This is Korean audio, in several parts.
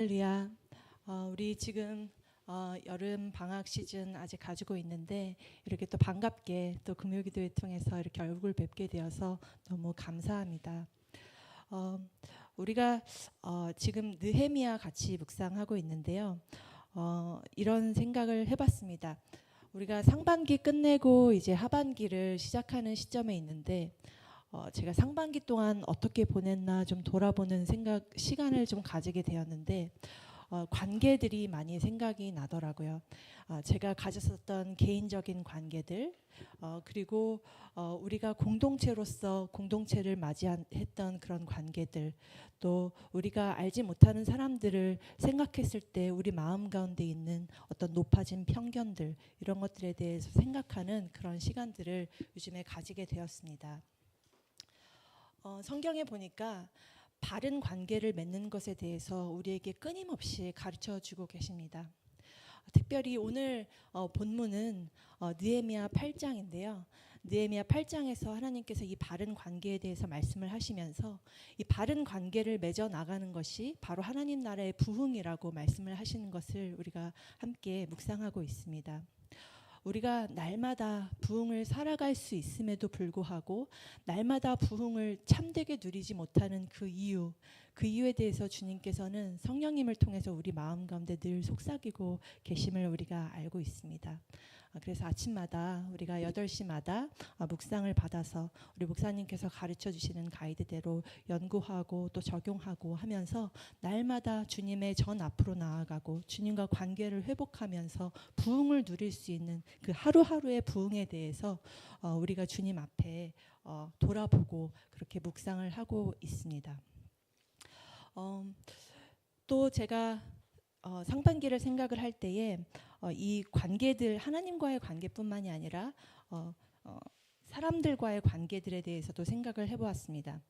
할렐루야. 우리 지금 여름 방학 시즌 아직 가지고 있는데 이렇게 또 반갑게 또 금요기도회 통해서 이렇게 얼굴 뵙게 되어서 너무 감사합니다. 어, 우리가 지금 느헤미야 같이 묵상하고 있는데요. 이런 생각을 해봤습니다. 우리가 상반기 끝내고 이제 하반기를 시작하는 시점에 있는데 제가 상반기 동안 어떻게 보냈나 좀 돌아보는 시간을 좀 가지게 되었는데 관계들이 많이 생각이 나더라고요. 제가 가졌었던 개인적인 관계들, 그리고 우리가 공동체로서 공동체를 맞이했던 그런 관계들, 또 우리가 알지 못하는 사람들을 생각했을 때 우리 마음 가운데 있는 어떤 높아진 편견들, 이런 것들에 대해서 생각하는 그런 시간들을 요즘에 가지게 되었습니다. 성경에 보니까 바른 관계를 맺는 것에 대해서 우리에게 끊임없이 가르쳐 주고 계십니다. 특별히 오늘 본문은 느헤미야 8장인데요. 느헤미야 8장에서 하나님께서 이 바른 관계에 대해서 말씀을 하시면서 이 바른 관계를 맺어 나가는 것이 바로 하나님 나라의 부흥이라고 말씀을 하시는 것을 우리가 함께 묵상하고 있습니다. 우리가 날마다 부흥을 살아갈 수 있음에도 불구하고 날마다 부흥을 참되게 누리지 못하는 그 이유에 대해서 주님께서는 성령님을 통해서 우리 마음 가운데 늘 속삭이고 계심을 우리가 알고 있습니다. 그래서 아침마다 우리가 8시마다 묵상을 받아서 우리 목사님께서 가르쳐 주시는 가이드대로 연구하고 또 적용하고 하면서 날마다 주님의 전 앞으로 나아가고 주님과 관계를 회복하면서 부흥을 누릴 수 있는 그 하루하루의 부흥에 대해서 우리가 주님 앞에 돌아보고 그렇게 묵상을 하고 있습니다. 또 제가 상반기를 생각을 할 때에 이 관계들, 하나님과의 관계뿐만이 아니라 사람들과의 관계들에 대해서도 생각을 해보았습니다.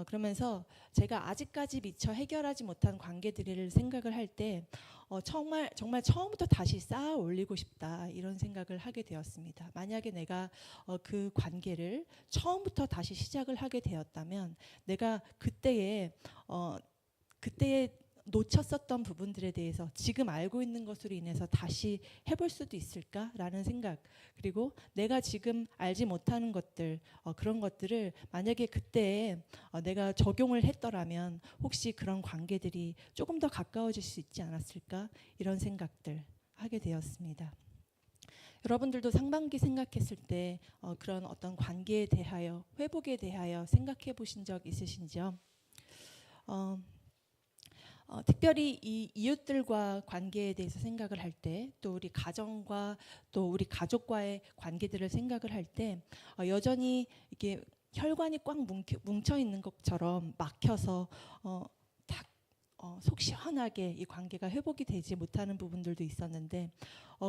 그러면서 제가 아직까지 미처 해결하지 못한 관계들을 생각을 할 때 정말 처음부터 다시 쌓아 올리고 싶다, 이런 생각을 하게 되었습니다. 만약에 내가 그 관계를 처음부터 다시 시작을 하게 되었다면 내가 그때에 놓쳤었던 부분들에 대해서 지금 알고 있는 것으로 인해서 다시 해볼 수도 있을까라는 생각, 그리고 내가 지금 알지 못하는 것들, 그런 것들을 만약에 그때 내가 적용을 했더라면 혹시 그런 관계들이 조금 더 가까워질 수 있지 않았을까, 이런 생각들 하게 되었습니다. 여러분들도 상반기 생각했을 때 그런 어떤 관계에 대하여, 회복에 대하여 생각해 보신 적 있으신지요? 특별히 이 이웃들과 관계에 대해서 생각을 할 때, 또 우리 가정과 또 우리 가족과의 관계들을 생각을 할 때 여전히 이게 혈관이 꽉 뭉쳐 있는 것처럼 막혀서 속 시원하게 이 관계가 회복이 되지 못하는 부분들도 있었는데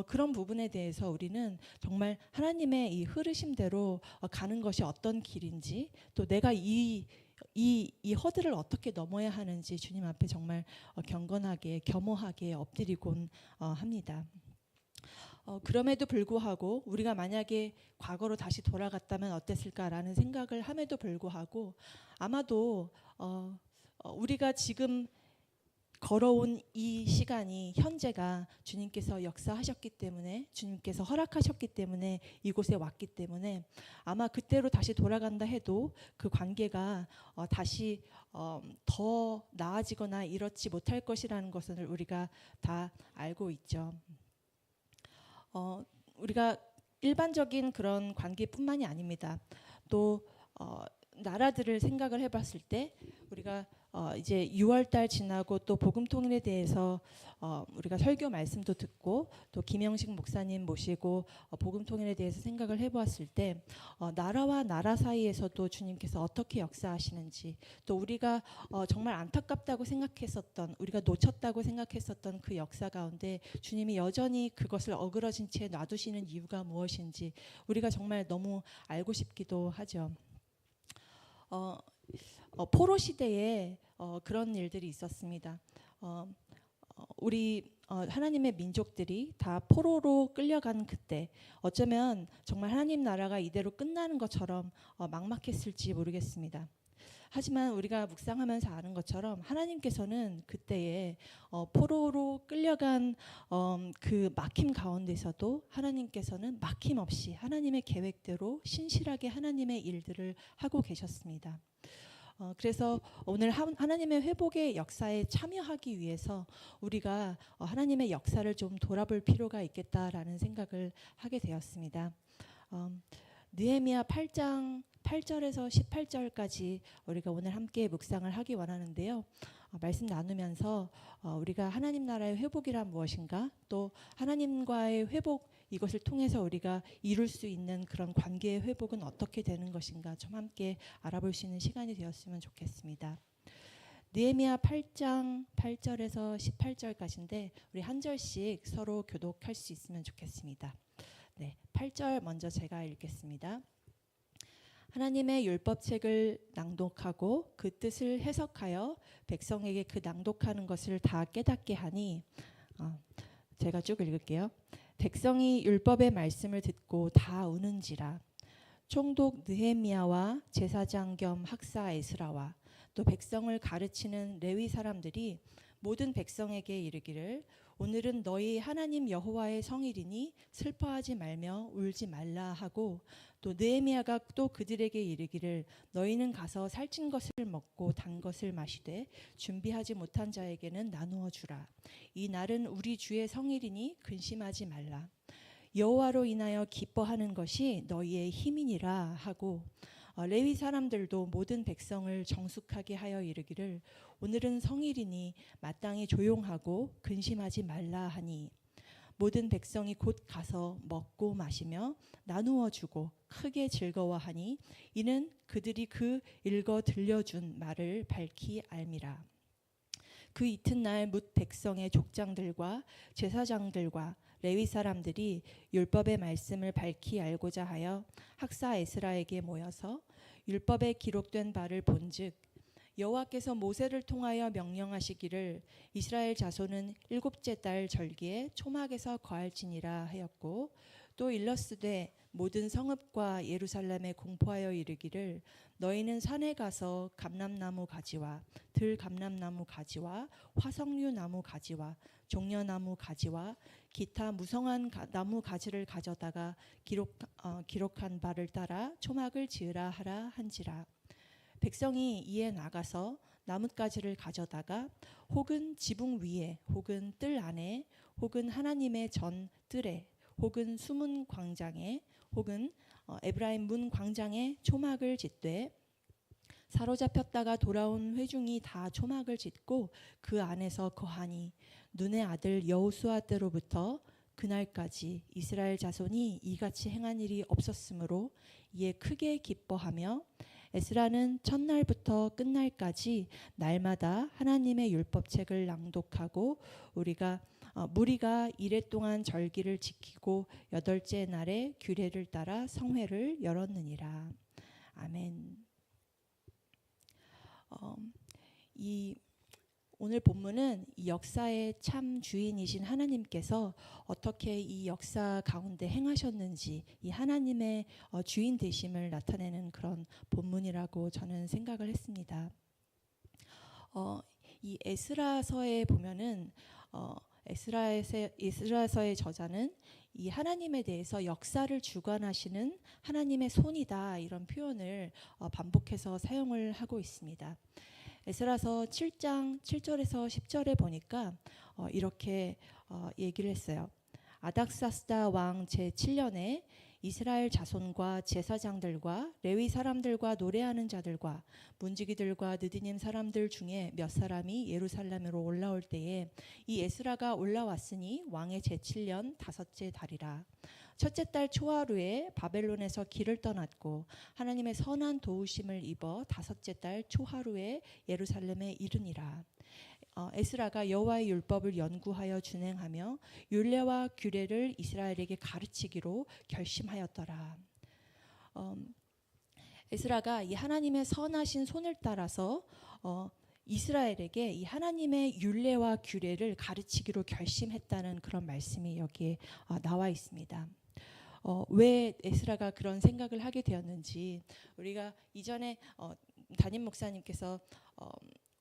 그런 부분에 대해서 우리는 정말 하나님의 이 흐르심대로 가는 것이 어떤 길인지, 또 내가 이 허들을 어떻게 넘어야 하는지 주님 앞에 정말 경건하게 겸허하게 엎드리곤 합니다. 그럼에도 불구하고 우리가 만약에 과거로 다시 돌아갔다면 어땠을까라는 생각을 함에도 불구하고 아마도 우리가 지금 걸어온 이 시간이, 현재가 주님께서 역사하셨기 때문에, 주님께서 허락하셨기 때문에 이곳에 왔기 때문에 아마 그때로 다시 돌아간다 해도 그 관계가 다시 더 나아지거나 이렇지 못할 것이라는 것을 우리가 다 알고 있죠. 우리가 일반적인 그런 관계뿐만이 아닙니다. 또 나라들을 생각을 해봤을 때 우리가 이제 6월달 지나고 또 복음통일에 대해서 우리가 설교 말씀도 듣고 또 김영식 목사님 모시고 복음통일에 대해서 생각을 해보았을 때 나라와 나라 사이에서도 주님께서 어떻게 역사하시는지, 또 우리가 정말 안타깝다고 생각했었던, 우리가 놓쳤다고 생각했었던 그 역사 가운데 주님이 여전히 그것을 어그러진 채 놔두시는 이유가 무엇인지 우리가 정말 너무 알고 싶기도 하죠. 포로 시대에 그런 일들이 있었습니다. 우리 하나님의 민족들이 다 포로로 끌려간 그때 어쩌면 정말 하나님 나라가 이대로 끝나는 것처럼 막막했을지 모르겠습니다. 하지만 우리가 묵상하면서 아는 것처럼 하나님께서는 그때에 포로로 끌려간 그 막힘 가운데서도 하나님께서는 막힘없이 하나님의 계획대로 신실하게 하나님의 일들을 하고 계셨습니다. 그래서 오늘 하나님의 회복의 역사에 참여하기 위해서 우리가 하나님의 역사를 좀 돌아볼 필요가 있겠다라는 생각을 하게 되었습니다. 느헤미야 8장 8절에서 18절까지 우리가 오늘 함께 묵상을 하기 원하는데요. 말씀 나누면서 우리가 하나님 나라의 회복이란 무엇인가, 또 하나님과의 회복, 이것을 통해서 우리가 이룰 수 있는 그런 관계의 회복은 어떻게 되는 것인가 좀 함께 알아볼 수 있는 시간이 되었으면 좋겠습니다. 느헤미야 8장 8절에서 18절까지인데 우리 한 절씩 서로 교독할 수 있으면 좋겠습니다. 네, 8절 먼저 제가 읽겠습니다. 하나님의 율법책을 낭독하고 그 뜻을 해석하여 백성에게 그 낭독하는 것을 다 깨닫게 하니, 제가 쭉 읽을게요. 백성이 율법의 말씀을 듣고 다 우는지라. 총독 느헤미야와 제사장 겸 학사 에스라와 또 백성을 가르치는 레위 사람들이 모든 백성에게 이르기를, 오늘은 너희 하나님 여호와의 성일이니 슬퍼하지 말며 울지 말라 하고, 또 느헤미야가 또 그들에게 이르기를, 너희는 가서 살찐 것을 먹고 단 것을 마시되 준비하지 못한 자에게는 나누어 주라. 이 날은 우리 주의 성일이니 근심하지 말라. 여호와로 인하여 기뻐하는 것이 너희의 힘이니라 하고, 레위 사람들도 모든 백성을 정숙하게 하여 이르기를, 오늘은 성일이니 마땅히 조용하고 근심하지 말라 하니, 모든 백성이 곧 가서 먹고 마시며 나누어 주고 크게 즐거워하니, 이는 그들이 그 읽어 들려준 말을 밝히 알미라. 그 이튿날 뭇 백성의 족장들과 제사장들과 레위 사람들이 율법의 말씀을 밝히 알고자 하여 학사 에스라에게 모여서 율법에 기록된 바를 본즉, 여호와께서 모세를 통하여 명령하시기를 이스라엘 자손은 일곱째 달 절기에 초막에서 거할지니라 하였고, 또 일러스되 모든 성읍과 예루살렘에 공포하여 이르기를, 너희는 산에 가서 감람나무 가지와 들감람나무 가지와 화석류 나무 가지와 종려나무 가지와 기타 무성한 나무 가지를 가져다가 기록한 바를 따라 초막을 지으라 하라 한지라. 백성이 이에 나가서 나뭇가지를 가져다가 혹은 지붕 위에 혹은 뜰 안에 혹은 하나님의 전 뜰에 혹은 수문 광장에 혹은 에브라임 문 광장에 초막을 짓되, 사로잡혔다가 돌아온 회중이 다 초막을 짓고 그 안에서 거하니, 눈의 아들 여호수아 때로부터 그날까지 이스라엘 자손이 이같이 행한 일이 없었으므로 이에 크게 기뻐하며, 에스라는 첫날부터 끝날까지 날마다 하나님의 율법책을 낭독하고 무리가 이레 동안 절기를 지키고 여덟째 날에 규례를 따라 성회를 열었느니라. 아멘. 오늘 본문은 이 역사의 참 주인이신 하나님께서 어떻게 이 역사 가운데 행하셨는지, 이 하나님의 주인 되심을 나타내는 그런 본문이라고 저는 생각을 했습니다. 이 에스라서에 보면은 에스라서의 저자는 이 하나님에 대해서 역사를 주관하시는 하나님의 손이다, 이런 표현을 반복해서 사용을 하고 있습니다. 에스라서 7장 7절에서 10절에 보니까 이렇게 얘기를 했어요. 아닥사스다 왕 제7년에 이스라엘 자손과 제사장들과 레위 사람들과 노래하는 자들과 문지기들과 느디님 사람들 중에 몇 사람이 예루살렘으로 올라올 때에 이 에스라가 올라왔으니 왕의 제7년 다섯째 달이라. 첫째 달 초하루에 바벨론에서 길을 떠났고 하나님의 선한 도우심을 입어 다섯째 달 초하루에 예루살렘에 이르니라. 에스라가 여호와의 율법을 연구하여 준행하며 율례와 규례를 이스라엘에게 가르치기로 결심하였더라. 에스라가 이 하나님의 선하신 손을 따라서 이스라엘에게 이 하나님의 율례와 규례를 가르치기로 결심했다는 그런 말씀이 여기에 나와 있습니다. 왜 에스라가 그런 생각을 하게 되었는지, 우리가 이전에 담임 목사님께서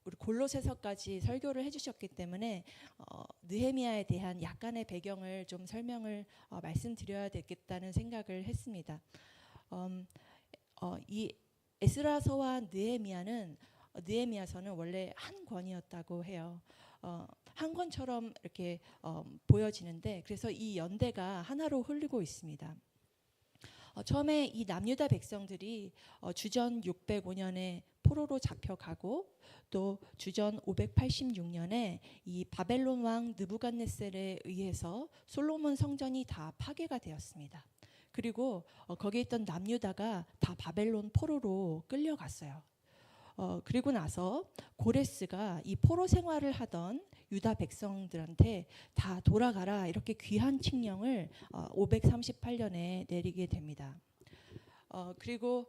우리 골로새서까지 설교를 해주셨기 때문에 느헤미야에 대한 약간의 배경을 좀 설명을 말씀드려야 되겠다는 생각을 했습니다. 이 에스라서와 느헤미야서는 원래 한 권이었다고 해요. 한 권처럼 이렇게 보여지는데 그래서 이 연대가 하나로 흐르고 있습니다. 처음에 이 남유다 백성들이 주전 605년에 포로로 잡혀가고 또 주전 586년에 이 바벨론 왕 느부갓네살에 의해서 솔로몬 성전이 다 파괴가 되었습니다. 그리고 거기에 있던 남유다가 다 바벨론 포로로 끌려갔어요. 그리고 나서 고레스가 이 포로 생활을 하던 유다 백성들한테 다 돌아가라 이렇게 귀한 칙령을 538년에 내리게 됩니다. 그리고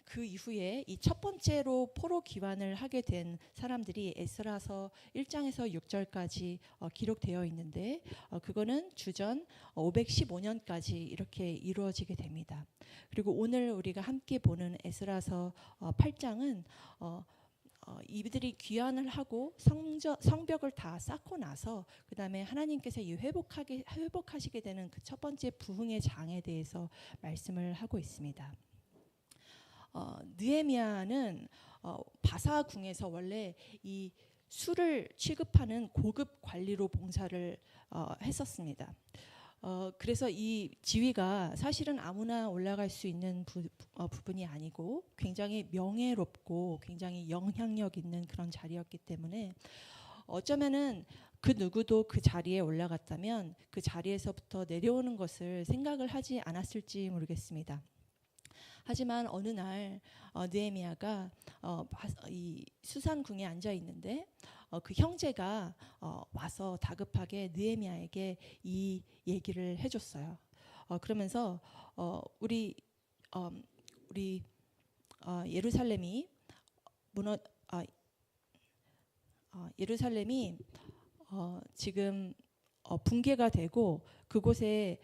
그 이후에 이 첫 번째로 포로 귀환을 하게 된 사람들이 에스라서 1장에서 6절까지 기록되어 있는데 그거는 주전 515년까지 이렇게 이루어지게 됩니다. 그리고 오늘 우리가 함께 보는 에스라서 8장은 이들이 귀환을 하고 성벽을 다 쌓고 나서 그 다음에 하나님께서 이 회복하시게 되는 그 첫 번째 부흥의 장에 대해서 말씀을 하고 있습니다. 느헤미야는 바사궁에서 원래 이 술을 취급하는 고급 관리로 봉사를 했었습니다. 그래서 이 지위가 사실은 아무나 올라갈 수 있는 부분이 아니고 굉장히 명예롭고 굉장히 영향력 있는 그런 자리였기 때문에 어쩌면은 그 누구도 그 자리에 올라갔다면 그 자리에서부터 내려오는 것을 생각을 하지 않았을지 모르겠습니다. 하지만 어느 날 느헤미야가 이 수산궁에 앉아 있는데 그 형제가 와서 다급하게 느헤미야에게 이 얘기를 해줬어요. 그러면서 우리 예루살렘이 지금 붕괴가 되고 그곳에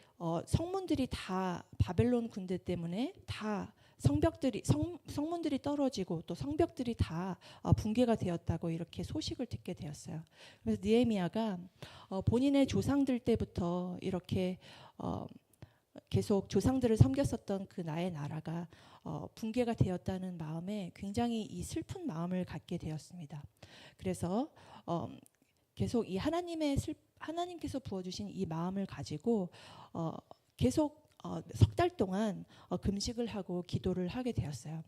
성문들이 다 바벨론 군대 때문에 다 성문들이 떨어지고 또 성벽들이 다 붕괴가 되었다고 이렇게 소식을 듣게 되었어요. 그래서 느헤미야가 본인의 조상들 때부터 이렇게 계속 조상들을 섬겼었던 그 나의 나라가 붕괴가 되었다는 마음에 굉장히 이 슬픈 마음을 갖게 되었습니다. 그래서 계속 이 하나님께서 부어주신 이 마음을 가지고 계속 석 달 동안 금식을 하고 기도를 하게 되었어요.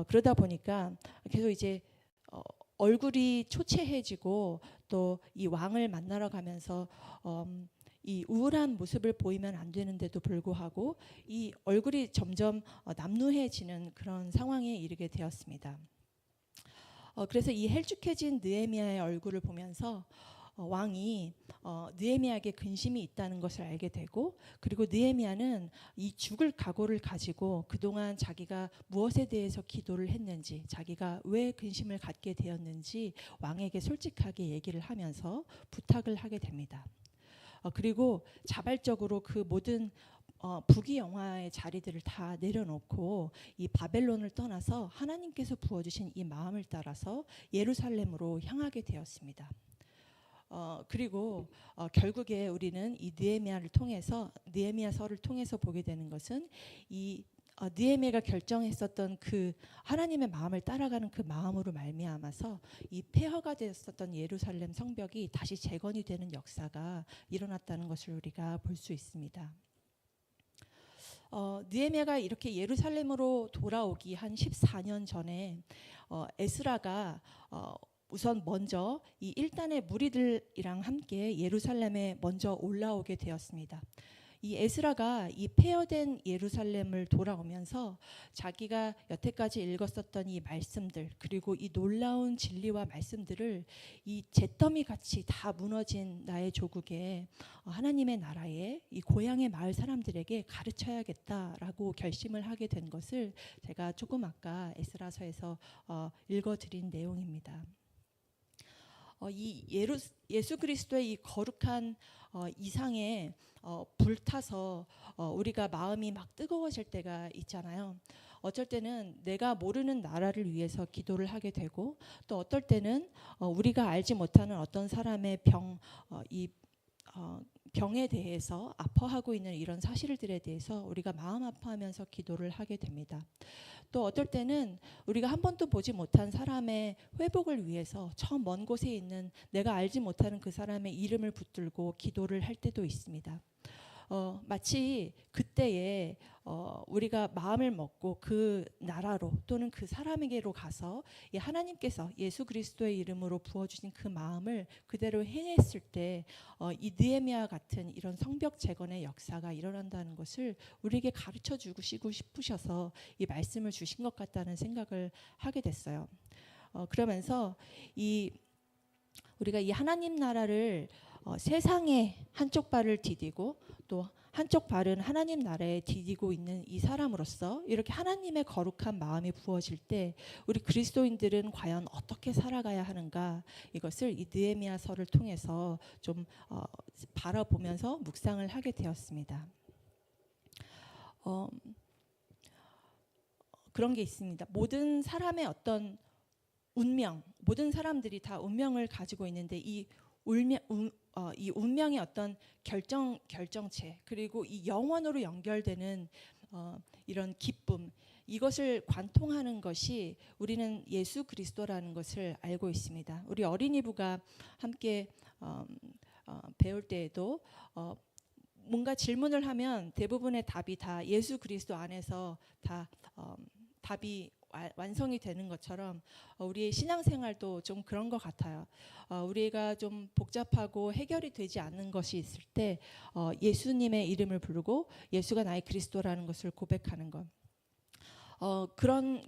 그러다 보니까 계속 이제 얼굴이 초췌해지고 또 이 왕을 만나러 가면서 이 우울한 모습을 보이면 안 되는데도 불구하고 이 얼굴이 점점 남루해지는 그런 상황에 이르게 되었습니다. 그래서 이 헬쭉해진 느헤미야의 얼굴을 보면서 왕이 느헤미야에게 근심이 있다는 것을 알게 되고 그리고 느헤미야는 이 죽을 각오를 가지고 그동안 자기가 무엇에 대해서 기도를 했는지 자기가 왜 근심을 갖게 되었는지 왕에게 솔직하게 얘기를 하면서 부탁을 하게 됩니다. 그리고 자발적으로 그 모든 부귀영화의 자리들을 다 내려놓고 이 바벨론을 떠나서 하나님께서 부어주신 이 마음을 따라서 예루살렘으로 향하게 되었습니다. 그리고 결국에 우리는 이 느헤미야서를 통해서 보게 되는 것은 이 느헤미야가 결정했었던 그 하나님의 마음을 따라가는 그 마음으로 말미암아서 이 폐허가 되었었던 예루살렘 성벽이 다시 재건이 되는 역사가 일어났다는 것을 우리가 볼 수 있습니다. 느헤미야가 이렇게 예루살렘으로 돌아오기 한 14년 전에 에스라가 우선 먼저 이 1단의 무리들이랑 함께 예루살렘에 먼저 올라오게 되었습니다. 이 에스라가 이 폐허된 예루살렘을 돌아오면서 자기가 여태까지 읽었었던 이 말씀들 그리고 이 놀라운 진리와 말씀들을 이 잿더미 같이 다 무너진 나의 조국에 하나님의 나라에 이 고향의 마을 사람들에게 가르쳐야겠다라고 결심을 하게 된 것을 제가 조금 아까 에스라서에서 읽어드린 내용입니다. 이 예수 그리스도의 이 거룩한 이상에 불타서 우리가 마음이 막 뜨거워질 때가 있잖아요. 어쩔 때는 내가 모르는 나라를 위해서 기도를 하게 되고, 또 어떨 때는 우리가 알지 못하는 어떤 사람의 병에 대해서 아파하고 있는 이런 사실들에 대해서 우리가 마음 아파하면서 기도를 하게 됩니다. 또 어떨 때는 우리가 한 번도 보지 못한 사람의 회복을 위해서 저 먼 곳에 있는 내가 알지 못하는 그 사람의 이름을 붙들고 기도를 할 때도 있습니다. 마치 그때에 우리가 마음을 먹고 그 나라로 또는 그 사람에게로 가서 하나님께서 예수 그리스도의 이름으로 부어주신 그 마음을 그대로 행했을 때 이 느헤미야 같은 이런 성벽 재건의 역사가 일어난다는 것을 우리에게 가르쳐 주시고 싶으셔서 이 말씀을 주신 것 같다는 생각을 하게 됐어요. 그러면서 우리가 이 하나님 나라를 세상의 한쪽 발을 디디고 또 한쪽 발은 하나님 나라에 디디고 있는 이 사람으로서 이렇게 하나님의 거룩한 마음이 부어질 때 우리 그리스도인들은 과연 어떻게 살아가야 하는가, 이것을 이 느헤미야서를 통해서 좀 바라보면서 묵상을 하게 되었습니다. 그런 게 있습니다. 모든 사람의 어떤 운명, 모든 사람들이 다 운명을 가지고 있는데 이 운명의 어떤 결정체, 그리고 이 영원으로 연결되는 이런 기쁨, 이것을 관통하는 것이 우리는 예수 그리스도라는 것을 알고 있습니다. 우리 어린이부가 함께 배울 때에도 뭔가 질문을 하면 대부분의 답이 다 예수 그리스도 안에서 다 답이 완성이 되는 것처럼 우리의 신앙생활도 좀 그런 것 같아요. 우리가 좀 복잡하고 해결이 되지 않는 것이 있을 때 예수님의 이름을 부르고 예수가 나의 그리스도라는 것을 고백하는 것.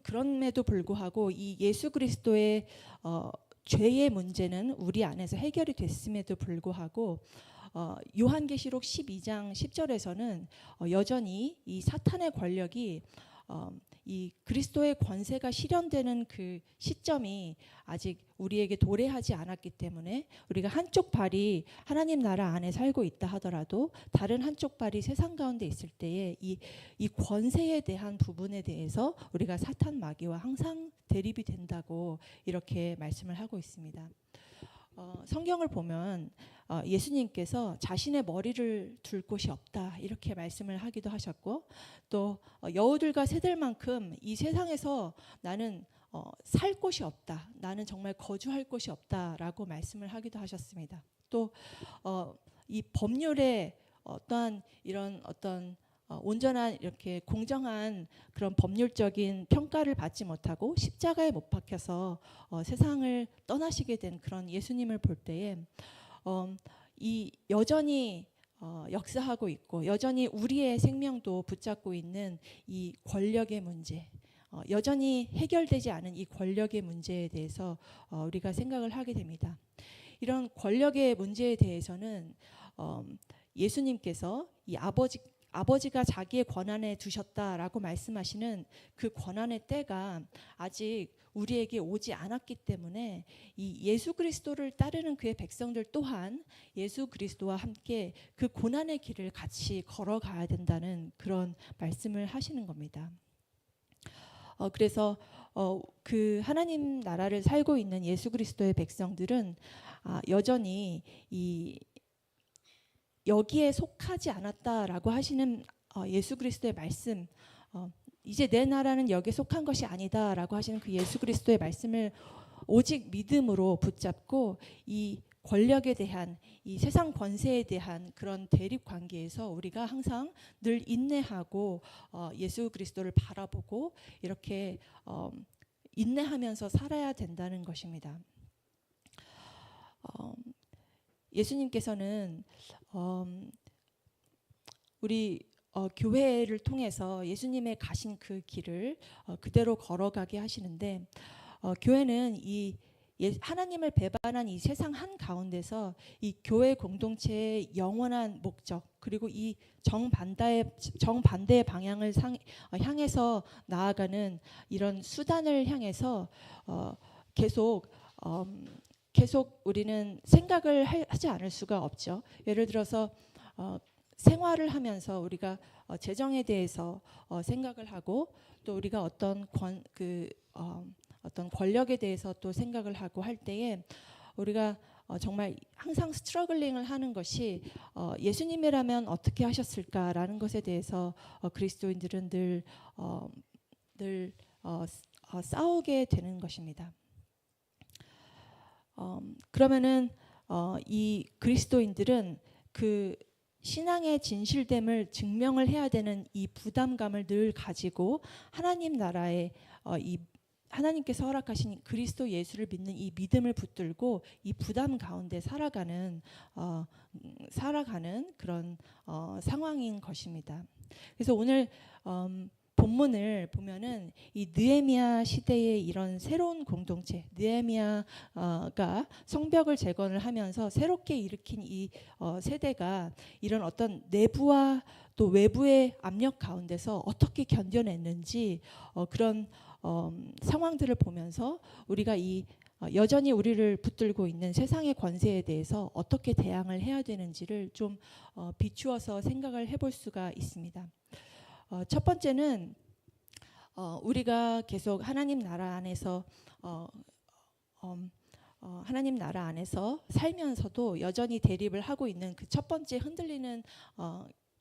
그럼에도 불구하고 이 예수 그리스도의 죄의 문제는 우리 안에서 해결이 됐음에도 불구하고 요한계시록 12장 10절에서는 여전히 이 사탄의 권력이 이 그리스도의 권세가 실현되는 그 시점이 아직 우리에게 도래하지 않았기 때문에 우리가 한쪽 발이 하나님 나라 안에 살고 있다 하더라도 다른 한쪽 발이 세상 가운데 있을 때에 이 권세에 대한 부분에 대해서 우리가 사탄 마귀와 항상 대립이 된다고 이렇게 말씀을 하고 있습니다. 성경을 보면 예수님께서 자신의 머리를 둘 곳이 없다 이렇게 말씀을 하기도 하셨고, 또 여우들과 새들만큼 이 세상에서 나는 살 곳이 없다, 나는 정말 거주할 곳이 없다라고 말씀을 하기도 하셨습니다. 또 이 법률의 어떠한 이런 어떤 온전한 이렇게 공정한 그런 법률적인 평가를 받지 못하고 십자가에 못 박혀서 세상을 떠나시게 된 그런 예수님을 볼 때에 이 여전히 역사하고 있고 여전히 우리의 생명도 붙잡고 있는 이 권력의 문제, 여전히 해결되지 않은 이 권력의 문제에 대해서 우리가 생각을 하게 됩니다. 이런 권력의 문제에 대해서는 예수님께서 이 아버지가 자기의 권한에 두셨다라고 말씀하시는 그 권한의 때가 아직 우리에게 오지 않았기 때문에 이 예수 그리스도를 따르는 그의 백성들 또한 예수 그리스도와 함께 그 고난의 길을 같이 걸어가야 된다는 그런 말씀을 하시는 겁니다. 그래서 그 하나님 나라를 살고 있는 예수 그리스도의 백성들은 여전히 여기에 속하지 않았다라고 하시는 예수 그리스도의 말씀, 이제 내 나라는 여기에 속한 것이 아니다라고 하시는 그 예수 그리스도의 말씀을 오직 믿음으로 붙잡고 이 권력에 대한 이 세상 권세에 대한 그런 대립 관계에서 우리가 항상 늘 인내하고 예수 그리스도를 바라보고 이렇게 인내하면서 살아야 된다는 것입니다. 예수님께서는 우리 교회를 통해서 예수님의 가신 그 길을 그대로 걸어가게 하시는데, 교회는 이 하나님을 배반한 이 세상 한 가운데서 이 교회 공동체의 영원한 목적, 그리고 이 정반대의 방향을 향해서 나아가는 이런 수단을 향해서 계속 우리는 생각을 하지 않을 수가 없죠. 예를 들어서 생활을 하면서 우리가 재정에 대해서 생각을 하고 또 우리가 어떤 권력에 대해서 또 생각을 하고 할 때에 우리가 정말 항상 스트러글링을 하는 것이 예수님이라면 어떻게 하셨을까라는 것에 대해서 그리스도인들은 늘 싸우게 되는 것입니다. 그러면은 이 그리스도인들은 그 신앙의 진실됨을 증명을 해야 되는 이 부담감을 늘 가지고 하나님 나라의 이 하나님께서 허락하신 그리스도 예수를 믿는 이 믿음을 붙들고 이 부담 가운데 살아가는 그런 상황인 것입니다. 그래서 오늘 본문을 보면은 이 느헤미야 시대의 이런 새로운 공동체, 느헤미야가 성벽을 재건을 하면서 새롭게 일으킨 이 세대가 이런 어떤 내부와 또 외부의 압력 가운데서 어떻게 견뎌냈는지 그런 상황들을 보면서 우리가 여전히 우리를 붙들고 있는 세상의 권세에 대해서 어떻게 대항을 해야 되는지를 좀 비추어서 생각을 해볼 수가 있습니다. 첫 번째는 우리가 계속 하나님 나라 안에서 하나님 나라 안에서 살면서도 여전히 대립을 하고 있는 그 첫 번째 흔들리는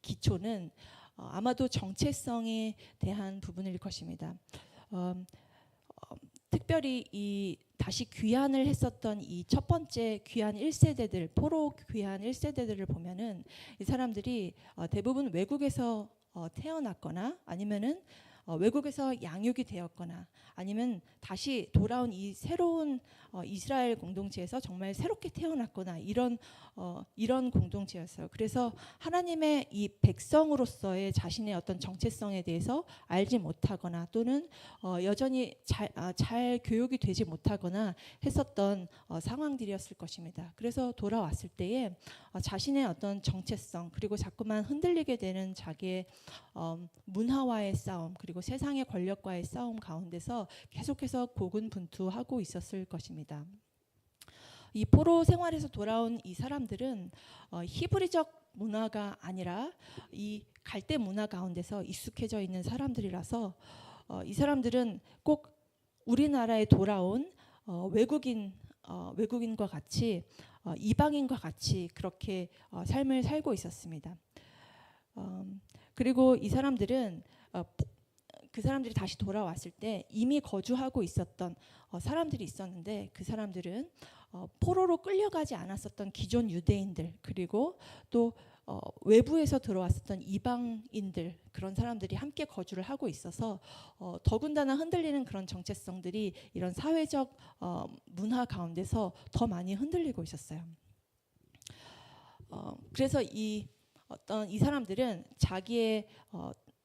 기초는 아마도 정체성에 대한 부분일 것입니다. 특별히 이 다시 귀환을 했었던 이 첫 번째 귀환 1세대들, 포로 귀환 1세대들을 보면은 이 사람들이 대부분 외국에서 태어났거나 아니면은 외국에서 양육이 되었거나 아니면 다시 돌아온 이 새로운 이스라엘 공동체에서 정말 새롭게 태어났거나 이런 공동체였어요. 그래서 하나님의 이 백성으로서의 자신의 어떤 정체성에 대해서 알지 못하거나 또는 여전히 잘 교육이 되지 못하거나 했었던 상황들이었을 것입니다. 그래서 돌아왔을 때에 자신의 어떤 정체성 그리고 자꾸만 흔들리게 되는 자기의 문화와의 싸움 그리고 세상의 권력과의 싸움 가운데서 계속해서 고군분투하고 있었을 것입니다. 이 포로 생활에서 돌아온 이 사람들은 히브리적 문화가 아니라 이 갈대 문화 가운데서 익숙해져 있는 사람들이라서 이 사람들은 꼭 우리나라에 돌아온 외국인과 같이 이방인과 같이 그렇게 삶을 살고 있었습니다. 그리고 이 사람들은 그 사람들이 다시 돌아왔을 때 이미 거주하고 있었던 사람들이 있었는데 그 사람들은 포로로 끌려가지 않았었던 기존 유대인들 그리고 또 외부에서 들어왔었던 이방인들 그런 사람들이 함께 거주를 하고 있어서 더군다나 흔들리는 그런 정체성들이 이런 사회적 문화 가운데서 더 많이 흔들리고 있었어요. 그래서 이 사람들은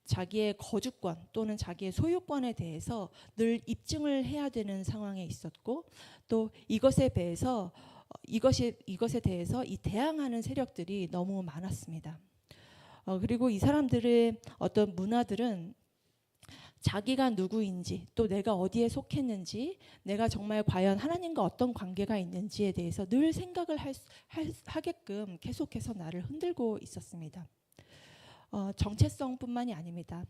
자기의 거주권 또는 자기의 소유권에 대해서 늘 입증을 해야 되는 상황에 있었고 또 이것에 대해서 이 대항하는 세력들이 너무 많았습니다. 그리고 이 사람들의 어떤 문화들은 자기가 누구인지 또 내가 어디에 속했는지 내가 정말 과연 하나님과 어떤 관계가 있는지에 대해서 늘 생각을 하게끔 계속해서 나를 흔들고 있었습니다. 정체성뿐만이 아닙니다.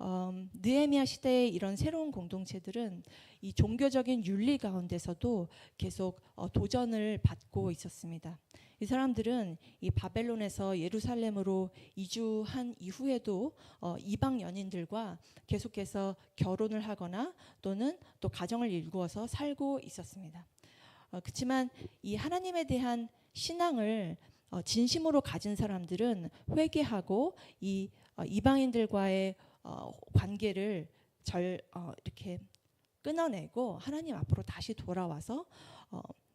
느헤미야 시대의 이런 새로운 공동체들은 이 종교적인 윤리 가운데서도 계속 도전을 받고 있었습니다. 이 사람들은 이 바벨론에서 예루살렘으로 이주한 이후에도 이방 연인들과 계속해서 결혼을 하거나 또는 또 가정을 일구어서 살고 있었습니다. 그렇지만 이 하나님에 대한 신앙을 진심으로 가진 사람들은 회개하고 이 이방인들과의 관계를 이렇게 끊어내고 하나님 앞으로 다시 돌아와서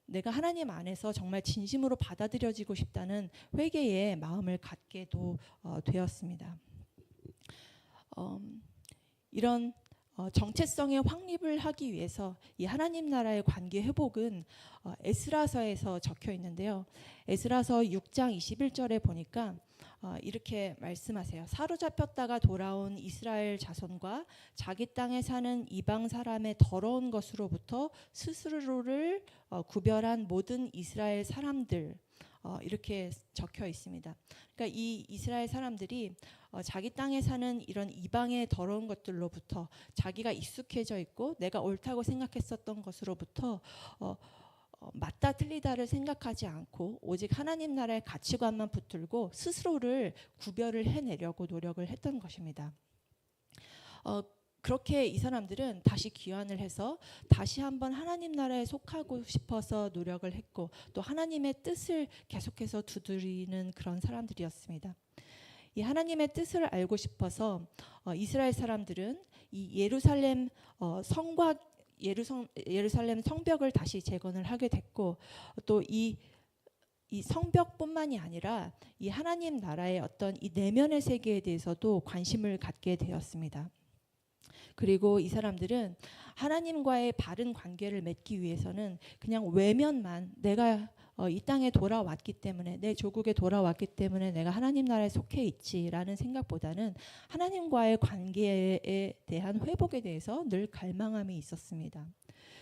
내가 하나님 안에서 정말 진심으로 받아들여지고 싶다는 회개의 마음을 갖게도 되었습니다. 이런 정체성의 확립을 하기 위해서 이 하나님 나라의 관계 회복은 에스라서에서 적혀 있는데요. 에스라서 6장 21절에 보니까 이렇게 말씀하세요. 사로잡혔다가 돌아온 이스라엘 자손과 자기 땅에 사는 이방 사람의 더러운 것으로부터 스스로를 구별한 모든 이스라엘 사람들 이렇게 적혀 있습니다. 그러니까 이 이스라엘 사람들이 자기 땅에 사는 이런 이방의 더러운 것들로부터 자기가 익숙해져 있고 내가 옳다고 생각했었던 것으로부터 맞다 틀리다를 생각하지 않고 오직 하나님 나라의 가치관만 붙들고 스스로를 구별을 해내려고 노력을 했던 것입니다. 그렇게 이 사람들은 다시 귀환을 해서 다시 한번 하나님 나라에 속하고 싶어서 노력을 했고 또 하나님의 뜻을 계속해서 두드리는 그런 사람들이었습니다. 이 하나님의 뜻을 알고 싶어서 이스라엘 사람들은 이 예루살렘 성과 예루살렘 성벽을 다시 재건을 하게 됐고 또 이 성벽뿐만이 아니라 이 하나님 나라의 어떤 이 내면의 세계에 대해서도 관심을 갖게 되었습니다. 그리고 이 사람들은 하나님과의 바른 관계를 맺기 위해서는 그냥 외면만 내가 이 땅에 돌아왔기 때문에 내 조국에 돌아왔기 때문에 내가 하나님 나라에 속해 있지라는 생각보다는 하나님과의 관계에 대한 회복에 대해서 늘 갈망함이 있었습니다.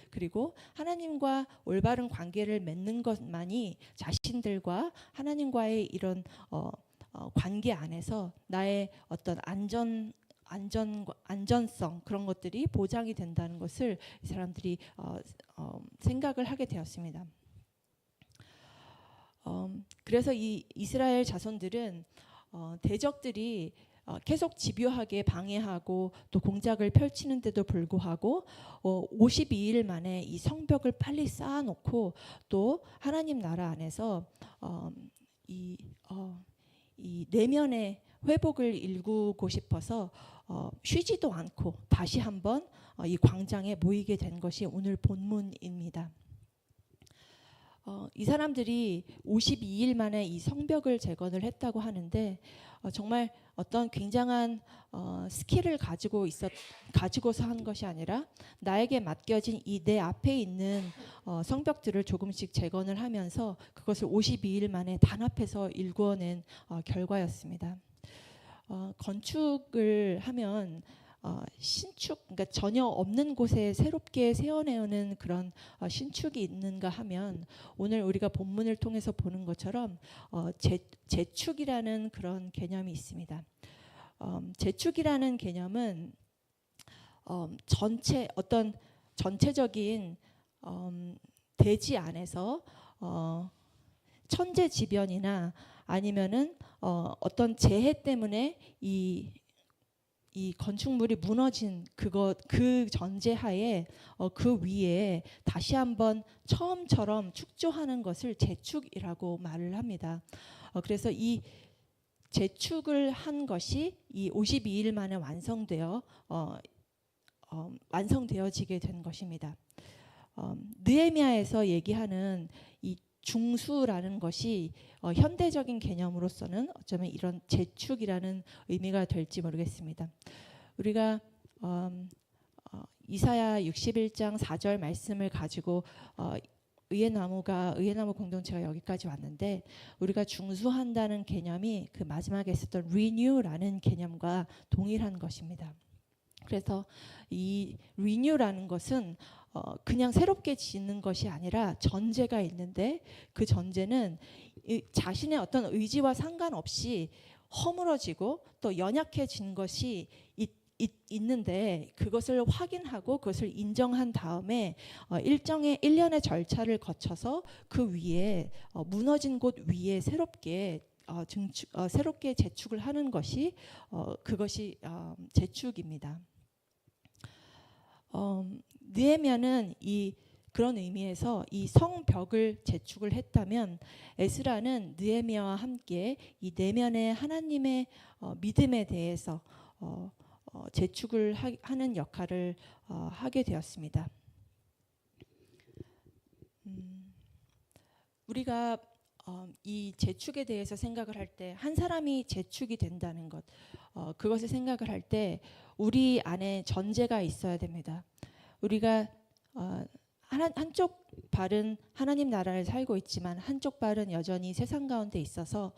그리고 하나님과 올바른 관계를 맺는 것만이 자신들과 하나님과의 이런 관계 안에서 나의 어떤 안전성 그런 것들이 보장이 된다는 것을 이 사람들이 생각을 하게 되었습니다. 그래서 이 이스라엘 자손들은 대적들이 계속 집요하게 방해하고 또 공작을 펼치는데도 불구하고 52일 만에 이 성벽을 빨리 쌓아놓고 또 하나님 나라 안에서 이 내면의 회복을 일구고 싶어서 쉬지도 않고 다시 한번 이 광장에 모이게 된 것이 오늘 본문입니다. 이 사람들이 52일 만에 이 성벽을 재건을 하는데 정말 어떤 굉장한 스킬을 가지고서 한 것이 아니라 나에게 맡겨진 이 내 앞에 있는 성벽들을 조금씩 재건을 하면서 그것을 52일 만에 단합해서 일궈낸 결과였습니다. 건축을 하면 신축, 그러니까 전혀 없는 곳에 새롭게 세워내는 그런 신축이 있는가 하면 오늘 우리가 본문을 통해서 보는 것처럼 재축이라는 그런 개념이 있습니다. 재축이라는 개념은 전체적인 대지 안에서 천재지변이나 아니면은 어떤 재해 때문에 이 건축물이 무너진 그 전제하에 그 위에 다시 한번 처음처럼 축조하는 것을 재축이라고 말을 합니다. 그래서 이 재축을 한 것이 이 52일 만에 완성되어지게 된 것입니다. 느헤미야에서 얘기하는 이 중수라는 것이 현대적인 개념으로서는 어쩌면 이런 재축이라는 의미가 될지 모르겠습니다. 우리가 이사야 61장 4절 말씀을 가지고 의예나무 공동체가 여기까지 왔는데 우리가 중수한다는 개념이 그 마지막에 있었던 renew라는 개념과 동일한 것입니다. 그래서 이 renew라는 것은 그냥 새롭게 짓는 것이 아니라 전제가 있는데 그 전제는 자신의 어떤 의지와 상관없이 허물어지고 또 연약해진 것이 있는데 그것을 확인하고 그것을 인정한 다음에 일련의 절차를 거쳐서 그 위에 무너진 곳 위에 새롭게 재축을 하는 것이 그것이 재축입니다. 느헤미야는 그런 의미에서 이 성벽을 재축을 했다면 에스라는 느헤미야와 함께 이 내면의 하나님의 믿음에 대해서 재축을 하는 역할을 하게 되었습니다. 우리가 이 재축에 대해서 생각을 할 때 한 사람이 재축이 된다는 것 그것을 생각을 할 때 우리 안에 전제가 있어야 됩니다. 우리가 한쪽 발은 하나님 나라를 살고 있지만 한쪽 발은 여전히 세상 가운데 있어서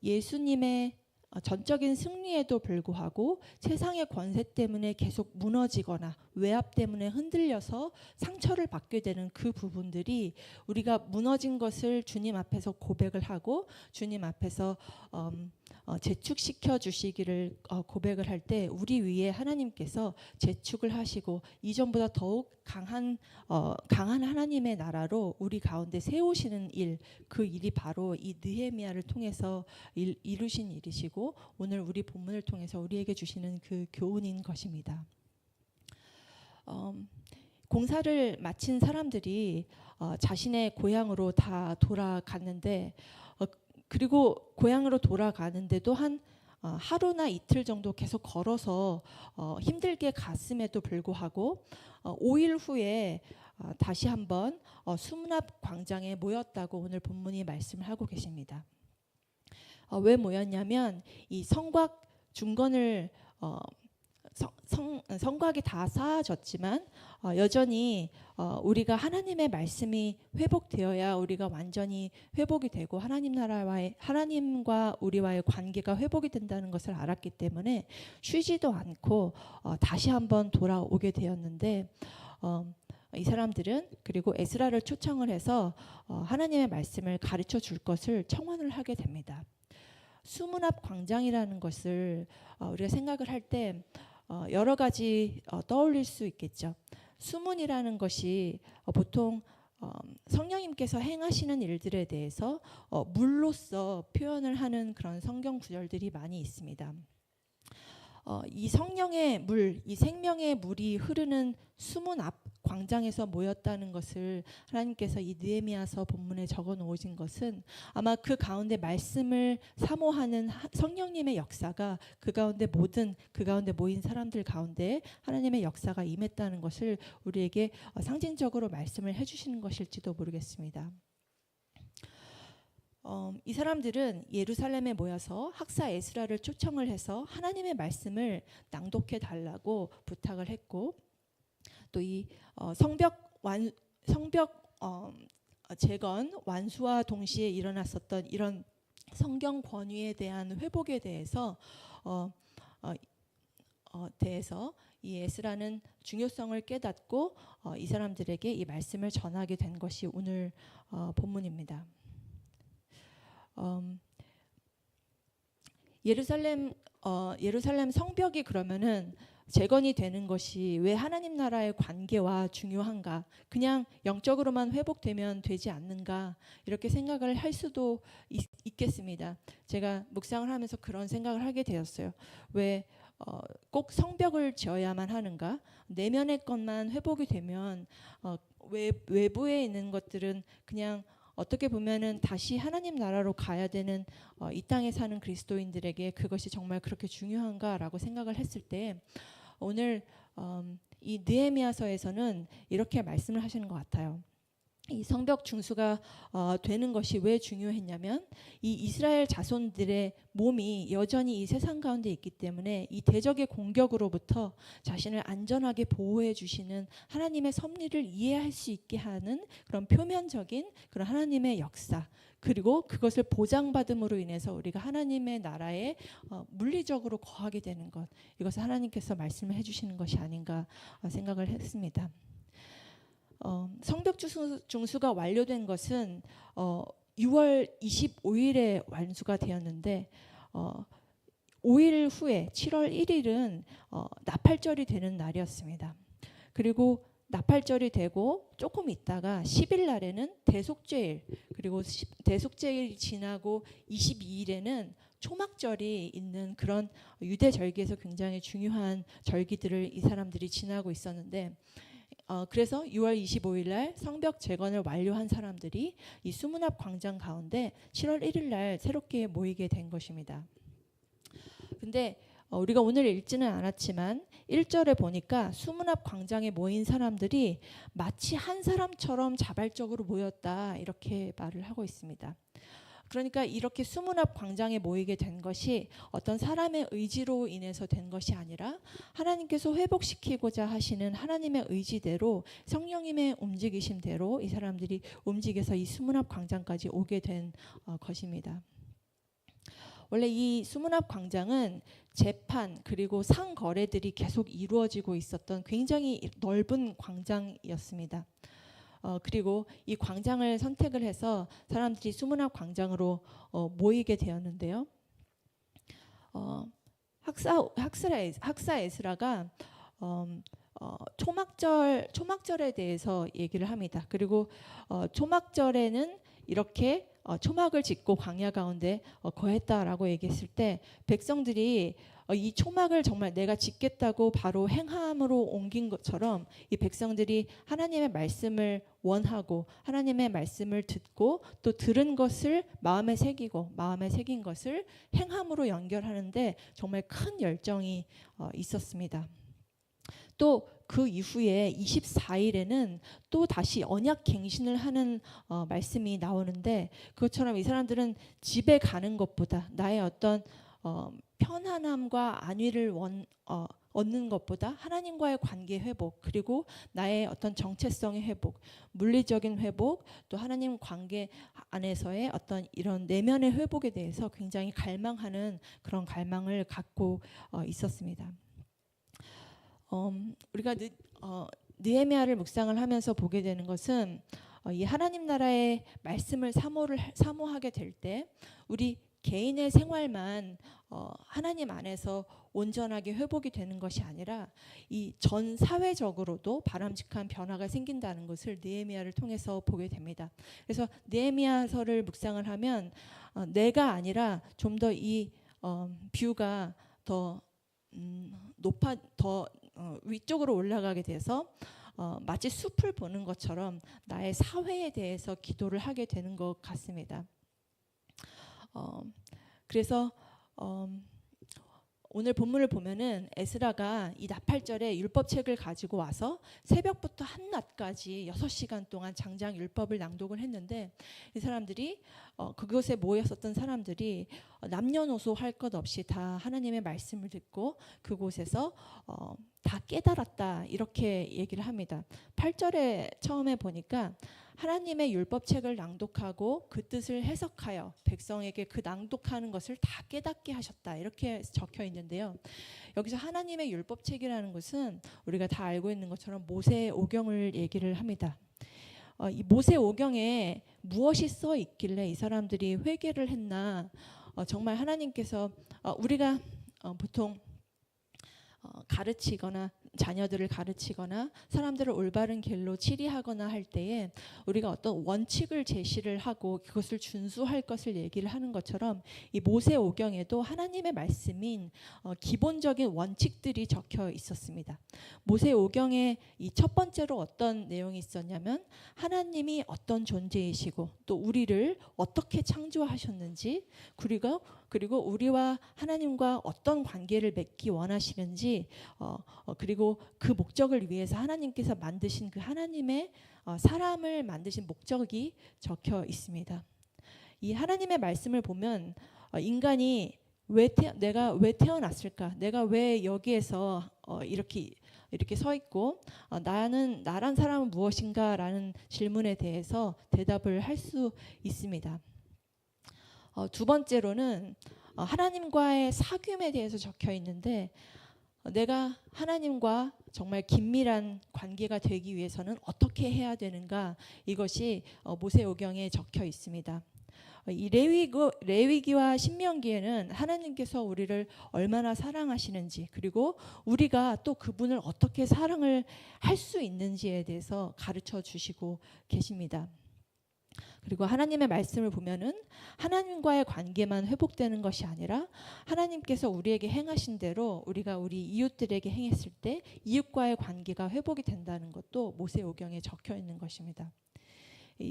예수님의 전적인 승리에도 불구하고 세상의 권세 때문에 계속 무너지거나 외압 때문에 흔들려서 상처를 받게 되는 그 부분들이 우리가 무너진 것을 주님 앞에서 고백을 하고 주님 앞에서 재축시켜 주시기를 고백을 할 때 우리 위에 하나님께서 재축을 하시고 이전보다 더욱 강한 하나님의 나라로 우리 가운데 세우시는 일, 그 일이 바로 이 느헤미야를 통해서 이루신 일이시고 오늘 우리 본문을 통해서 우리에게 주시는 그 교훈인 것입니다. 공사를 마친 사람들이 자신의 고향으로 다 돌아갔는데 그리고 고향으로 돌아가는데도 한 하루나 이틀 정도 계속 걸어서 힘들게 갔음에도 불구하고 5일 후에 다시 한번 수문앞 광장에 모였다고 오늘 본문이 말씀을 하고 계십니다. 왜 모였냐면 이 성곽 중건을 성곽이 다 쌓아졌지만 여전히 우리가 하나님의 말씀이 회복되어야 우리가 완전히 회복이 되고 하나님과 우리와의 관계가 회복이 된다는 것을 알았기 때문에 쉬지도 않고 다시 한번 돌아오게 되었는데 이 사람들은 그리고 에스라를 초청을 해서 하나님의 말씀을 가르쳐 줄 것을 청원을 하게 됩니다. 수문앞 광장이라는 것을 우리가 생각을 할 때 여러 가지 떠올릴 수 있겠죠. 수문이라는 것이 보통 성령님께서 행하시는 일들에 대해서 물로써 표현을 하는 그런 성경 구절들이 많이 있습니다. 이 성령의 물, 이 생명의 물이 흐르는 수문 앞 광장에서 모였다는 것을 하나님께서 이 느헤미야서 본문에 적어 놓으신 것은 아마 그 가운데 말씀을 사모하는 성령님의 역사가 그 가운데 모인 사람들 가운데 하나님의 역사가 임했다는 것을 우리에게 상징적으로 말씀을 해주시는 것일지도 모르겠습니다. 이 사람들은 예루살렘에 모여서 학사 에스라를 초청을 해서 하나님의 말씀을 낭독해 달라고 부탁을 했고 또 이 성벽 재건 완수와 동시에 일어났었던 이런 성경 권위에 대한 회복에 대해서 이 에스라는 중요성을 깨닫고 이 사람들에게 이 말씀을 전하게 된 것이 오늘 본문입니다. 예루살렘 성벽이 그러면은 재건이 되는 것이 왜 하나님 나라의 관계와 중요한가? 그냥 영적으로만 회복되면 되지 않는가? 이렇게 생각을 할 수도 있겠습니다. 제가 묵상을 하면서 그런 생각을 하게 되었어요. 왜 꼭 성벽을 지어야만 하는가? 내면의 것만 회복이 되면 외부에 있는 것들은 그냥 어떻게 보면은 다시 하나님 나라로 가야 되는 이 땅에 사는 그리스도인들에게 그것이 정말 그렇게 중요한가라고 생각을 했을 때 오늘 이 느헤미야서에서는 이렇게 말씀을 하시는 것 같아요. 이 성벽 중수가 되는 것이 왜 중요했냐면 이 이스라엘 자손들의 몸이 여전히 이 세상 가운데 있기 때문에 이 대적의 공격으로부터 자신을 안전하게 보호해 주시는 하나님의 섭리를 이해할 수 있게 하는 그런 표면적인 그런 하나님의 역사 그리고 그것을 보장받음으로 인해서 우리가 하나님의 나라에 물리적으로 거하게 되는 것 이것을 하나님께서 말씀을 해주시는 것이 아닌가 생각을 했습니다. 성벽 중수가 완료된 것은 6월 25일에 완수가 되었는데 5일 후에 7월 1일은 나팔절이 되는 날이었습니다. 그리고 나팔절이 되고 조금 있다가 10일 날에는 대속죄일 그리고 대속죄일 지나고 22일에는 초막절이 있는 그런 유대 절기에서 굉장히 중요한 절기들을 이 사람들이 지나고 있었는데 그래서 6월 25일 날 성벽 재건을 완료한 사람들이 이 수문앞 광장 가운데 7월 1일 날 새롭게 모이게 된 것입니다. 근데 우리가 오늘 읽지는 않았지만 1절에 보니까 수문앞 광장에 모인 사람들이 마치 한 사람처럼 자발적으로 모였다 이렇게 말을 하고 있습니다. 그러니까 이렇게 수문앞 광장에 모이게 된 것이 어떤 사람의 의지로 인해서 된 것이 아니라 하나님께서 회복시키고자 하시는 하나님의 의지대로 성령님의 움직이심대로 이 사람들이 움직여서 이 수문앞 광장까지 오게 된 것입니다. 원래 이 수문합 광장은 재판 그리고 상거래들이 계속 이루어지고 있었던 굉장히 넓은 광장이었습니다. 그리고 이 광장을 선택을 해서 사람들이 수문합 광장으로 모이게 되었는데요. 학사 에스라가 초막절에 대해서 얘기를 합니다. 그리고 초막절에는 이렇게 초막을 짓고 광야 가운데 거했다라고 얘기했을 때 백성들이 이 초막을 정말 내가 짓겠다고 바로 행함으로 옮긴 것처럼 이 백성들이 하나님의 말씀을 원하고 하나님의 말씀을 듣고 또 들은 것을 마음에 새기고 마음에 새긴 것을 행함으로 연결하는데 정말 큰 열정이 있었습니다. 또 그 이후에 24일에는 또 다시 언약 갱신을 하는 말씀이 나오는데 그것처럼 이 사람들은 집에 가는 것보다 나의 어떤 편안함과 안위를 얻는 것보다 하나님과의 관계 회복 그리고 나의 어떤 정체성의 회복, 물리적인 회복 또 하나님 관계 안에서의 어떤 이런 내면의 회복에 대해서 굉장히 갈망하는 그런 갈망을 갖고 있었습니다. 우리가 느헤미야를 묵상을 하면서 보게 되는 것은 이 하나님 나라의 말씀을 사모하게 될 때 우리 개인의 생활만 하나님 안에서 온전하게 회복이 되는 것이 아니라 이 전 사회적으로도 바람직한 변화가 생긴다는 것을 느헤미야를 통해서 보게 됩니다. 그래서 느헤미야서를 묵상을 하면 내가 아니라 좀 더 이 뷰가 더 위쪽으로 올라가게 돼서 마치 숲을 보는 것처럼 나의 사회에 대해서 기도를 하게 되는 것 같습니다. 그래서 오늘 본문을 보면은 에스라가 이 나팔절에 율법책을 가지고 와서 새벽부터 한낮까지 6시간 동안 장장 율법을 낭독을 했는데 이 사람들이 그곳에 모였었던 사람들이 남녀노소 할 것 없이 다 하나님의 말씀을 듣고 그곳에서 다 깨달았다 이렇게 얘기를 합니다. 8절에 처음에 보니까 하나님의 율법책을 낭독하고 그 뜻을 해석하여 백성에게 그 낭독하는 것을 다 깨닫게 하셨다 이렇게 적혀 있는데요. 여기서 하나님의 율법책이라는 것은 우리가 다 알고 있는 것처럼 모세오경을 얘기를 합니다. 이 모세오경에 무엇이 써 있길래 이 사람들이 회개를 했나 정말 하나님께서 우리가 보통 가르치거나 자녀들을 가르치거나 사람들을 올바른 길로 치리하거나 할 때에 우리가 어떤 원칙을 제시를 하고 그것을 준수할 것을 얘기를 하는 것처럼 이 모세오경에도 하나님의 말씀인 기본적인 원칙들이 적혀 있었습니다. 모세오경의 이 첫 번째로 어떤 내용이 있었냐면 하나님이 어떤 존재이시고 또 우리를 어떻게 창조하셨는지 그리고 우리와 하나님과 어떤 관계를 맺기 원하시는지 그리고 그 목적을 위해서 하나님께서 만드신 그 하나님의 사람을 만드신 목적이 적혀 있습니다. 이 하나님의 말씀을 보면 인간이 내가 왜 태어났을까? 내가 왜 여기에서 이렇게 서 있고 나란 사람은 무엇인가라는 질문에 대해서 대답을 할 수 있습니다. 두 번째로는 하나님과의 사귐에 대해서 적혀 있는데 내가 하나님과 정말 긴밀한 관계가 되기 위해서는 어떻게 해야 되는가 이것이 모세오경에 적혀 있습니다. 이 레위기와 신명기에는 하나님께서 우리를 얼마나 사랑하시는지 그리고 우리가 또 그분을 어떻게 사랑을 할 수 있는지에 대해서 가르쳐 주시고 계십니다. 그리고 하나님의 말씀을 보면은 하나님과의 관계만 회복되는 것이 아니라 하나님께서 우리에게 행하신 대로 우리가 우리 이웃들에게 행했을 때 이웃과의 관계가 회복이 된다는 것도 모세오경에 적혀 있는 것입니다.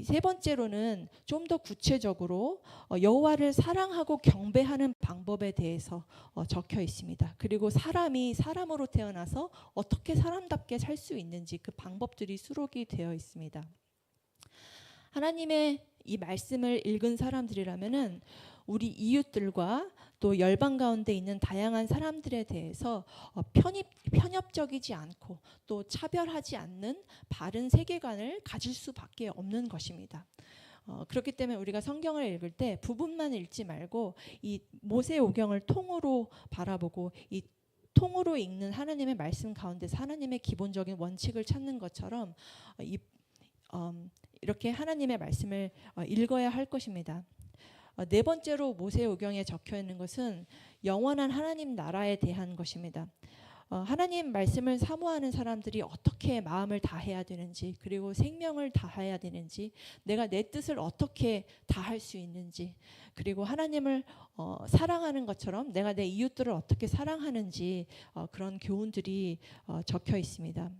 세 번째로는 좀 더 구체적으로 여호와를 사랑하고 경배하는 방법에 대해서 적혀 있습니다. 그리고 사람이 사람으로 태어나서 어떻게 사람답게 살 수 있는지 그 방법들이 수록이 되어 있습니다. 하나님의 이 말씀을 읽은 사람들이라면은 우리 이웃들과 또 열방 가운데 있는 다양한 사람들에 대해서 편협적이지 않고 또 차별하지 않는 바른 세계관을 가질 수밖에 없는 것입니다. 그렇기 때문에 우리가 성경을 읽을 때 부분만 읽지 말고 이 모세오경을 통으로 바라보고 이 통으로 읽는 하나님의 말씀 가운데서 하나님의 기본적인 원칙을 찾는 것처럼 이렇게 하나님의 말씀을 읽어야 할 것입니다. 네 번째로 모세오경에 적혀 있는 것은 영원한 하나님 나라에 대한 것입니다. 하나님 말씀을 사모하는 사람들이 어떻게 마음을 다해야 되는지, 그리고 생명을 다해야 되는지, 내가 내 뜻을 어떻게 다할 수 있는지, 그리고 하나님을 사랑하는 것처럼 내가 내 이웃들을 어떻게 사랑하는지, 그런 교훈들이 적혀 있습니다.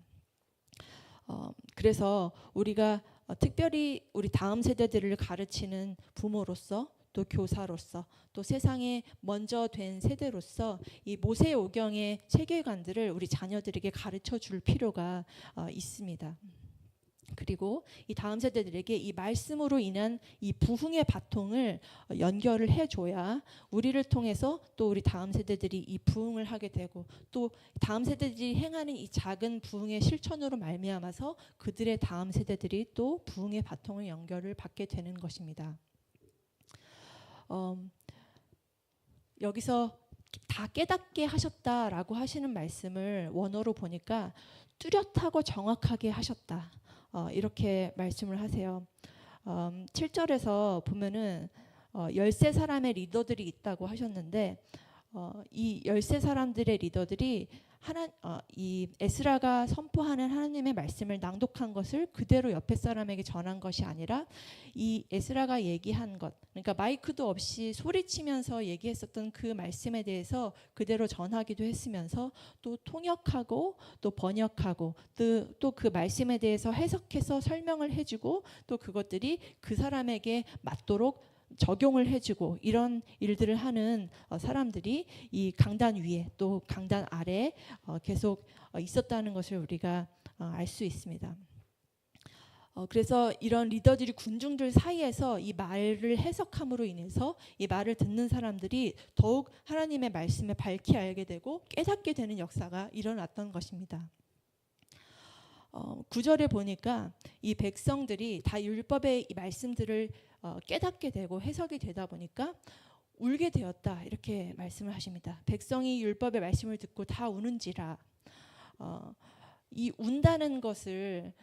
그래서 우리가 특별히 우리 다음 세대들을 가르치는 부모로서, 또 교사로서, 또 세상에 먼저 된 세대로서 이 모세오경의 세계관들을 우리 자녀들에게 가르쳐 줄 필요가 있습니다. 그리고 이 다음 세대들에게 이 말씀으로 인한 이 부흥의 바통을 연결을 해줘야 우리를 통해서 또 우리 다음 세대들이 이 부흥을 하게 되고, 또 다음 세대들이 행하는 이 작은 부흥의 실천으로 말미암아서 그들의 다음 세대들이 또 부흥의 바통을 연결을 받게 되는 것입니다. 여기서 다 깨닫게 하셨다라고 하시는 말씀을 원어로 보니까 뚜렷하고 정확하게 하셨다, 이렇게 말씀을 하세요. 7절에서 보면은 13사람의 리더들이 있다고 하셨는데, 이 13사람들의 리더들이 이 에스라가 선포하는 하나님의 말씀을 낭독한 것을 그대로 옆에 사람에게 전한 것이 아니라 이 에스라가 얘기한 것, 그러니까 마이크도 없이 소리치면서 얘기했었던 그 말씀에 대해서 그대로 전하기도 했으면서 또 통역하고 또 번역하고 또 그 말씀에 대해서 해석해서 설명을 해주고 또 그것들이 그 사람에게 맞도록 적용을 해주고, 이런 일들을 하는 사람들이 이 강단 위에 또 강단 아래에 계속 있었다는 것을 우리가 알 수 있습니다. 그래서 이런 리더들이 군중들 사이에서 이 말을 해석함으로 인해서 이 말을 듣는 사람들이 더욱 하나님의 말씀을 밝히 알게 되고 깨닫게 되는 역사가 일어났던 것입니다. 9절에 보니까 이 백성들이 다 율법의 이 말씀들을 깨닫게 되고 해석이 되다 보니까 울게 되었다, 이렇게 말씀을 하십니다. 백성이 율법의 말씀을 듣고 다 우는지라. 이 운다는 것을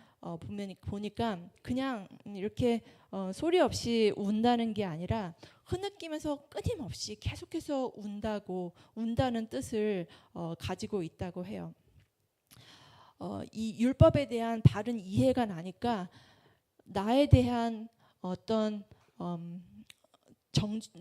보니까 그냥 이렇게 소리 없이 운다는 게 아니라 흐느끼면서 끊임없이 계속해서 운다는 뜻을 가지고 있다고 해요. 이 율법에 대한 바른 이해가 나니까 나에 대한 어떤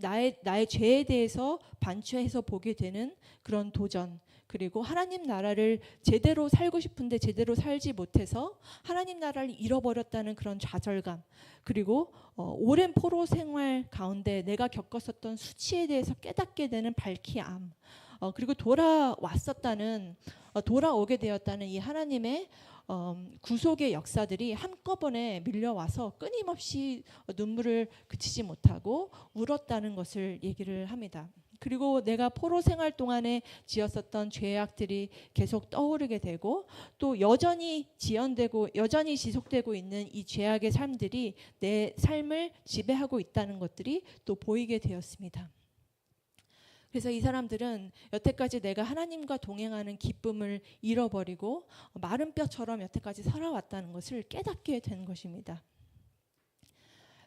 나의 죄에 대해서 반추해서 보게 되는 그런 도전, 그리고 하나님 나라를 제대로 살고 싶은데 제대로 살지 못해서 하나님 나라를 잃어버렸다는 그런 좌절감, 그리고 오랜 포로 생활 가운데 내가 겪었었던 수치에 대해서 깨닫게 되는 밝히암, 그리고 돌아오게 되었다는 이 하나님의 구속의 역사들이 한꺼번에 밀려와서 끊임없이 눈물을 그치지 못하고 울었다는 것을 얘기를 합니다. 그리고 내가 포로 생활 동안에 지었었던 죄악들이 계속 떠오르게 되고, 또 여전히 지속되고 있는 이 죄악의 삶들이 내 삶을 지배하고 있다는 것들이 또 보이게 되었습니다. 그래서 이 사람들은 여태까지 내가 하나님과 동행하는 기쁨을 잃어버리고 마른 뼈처럼 여태까지 살아왔다는 것을 깨닫게 된 것입니다.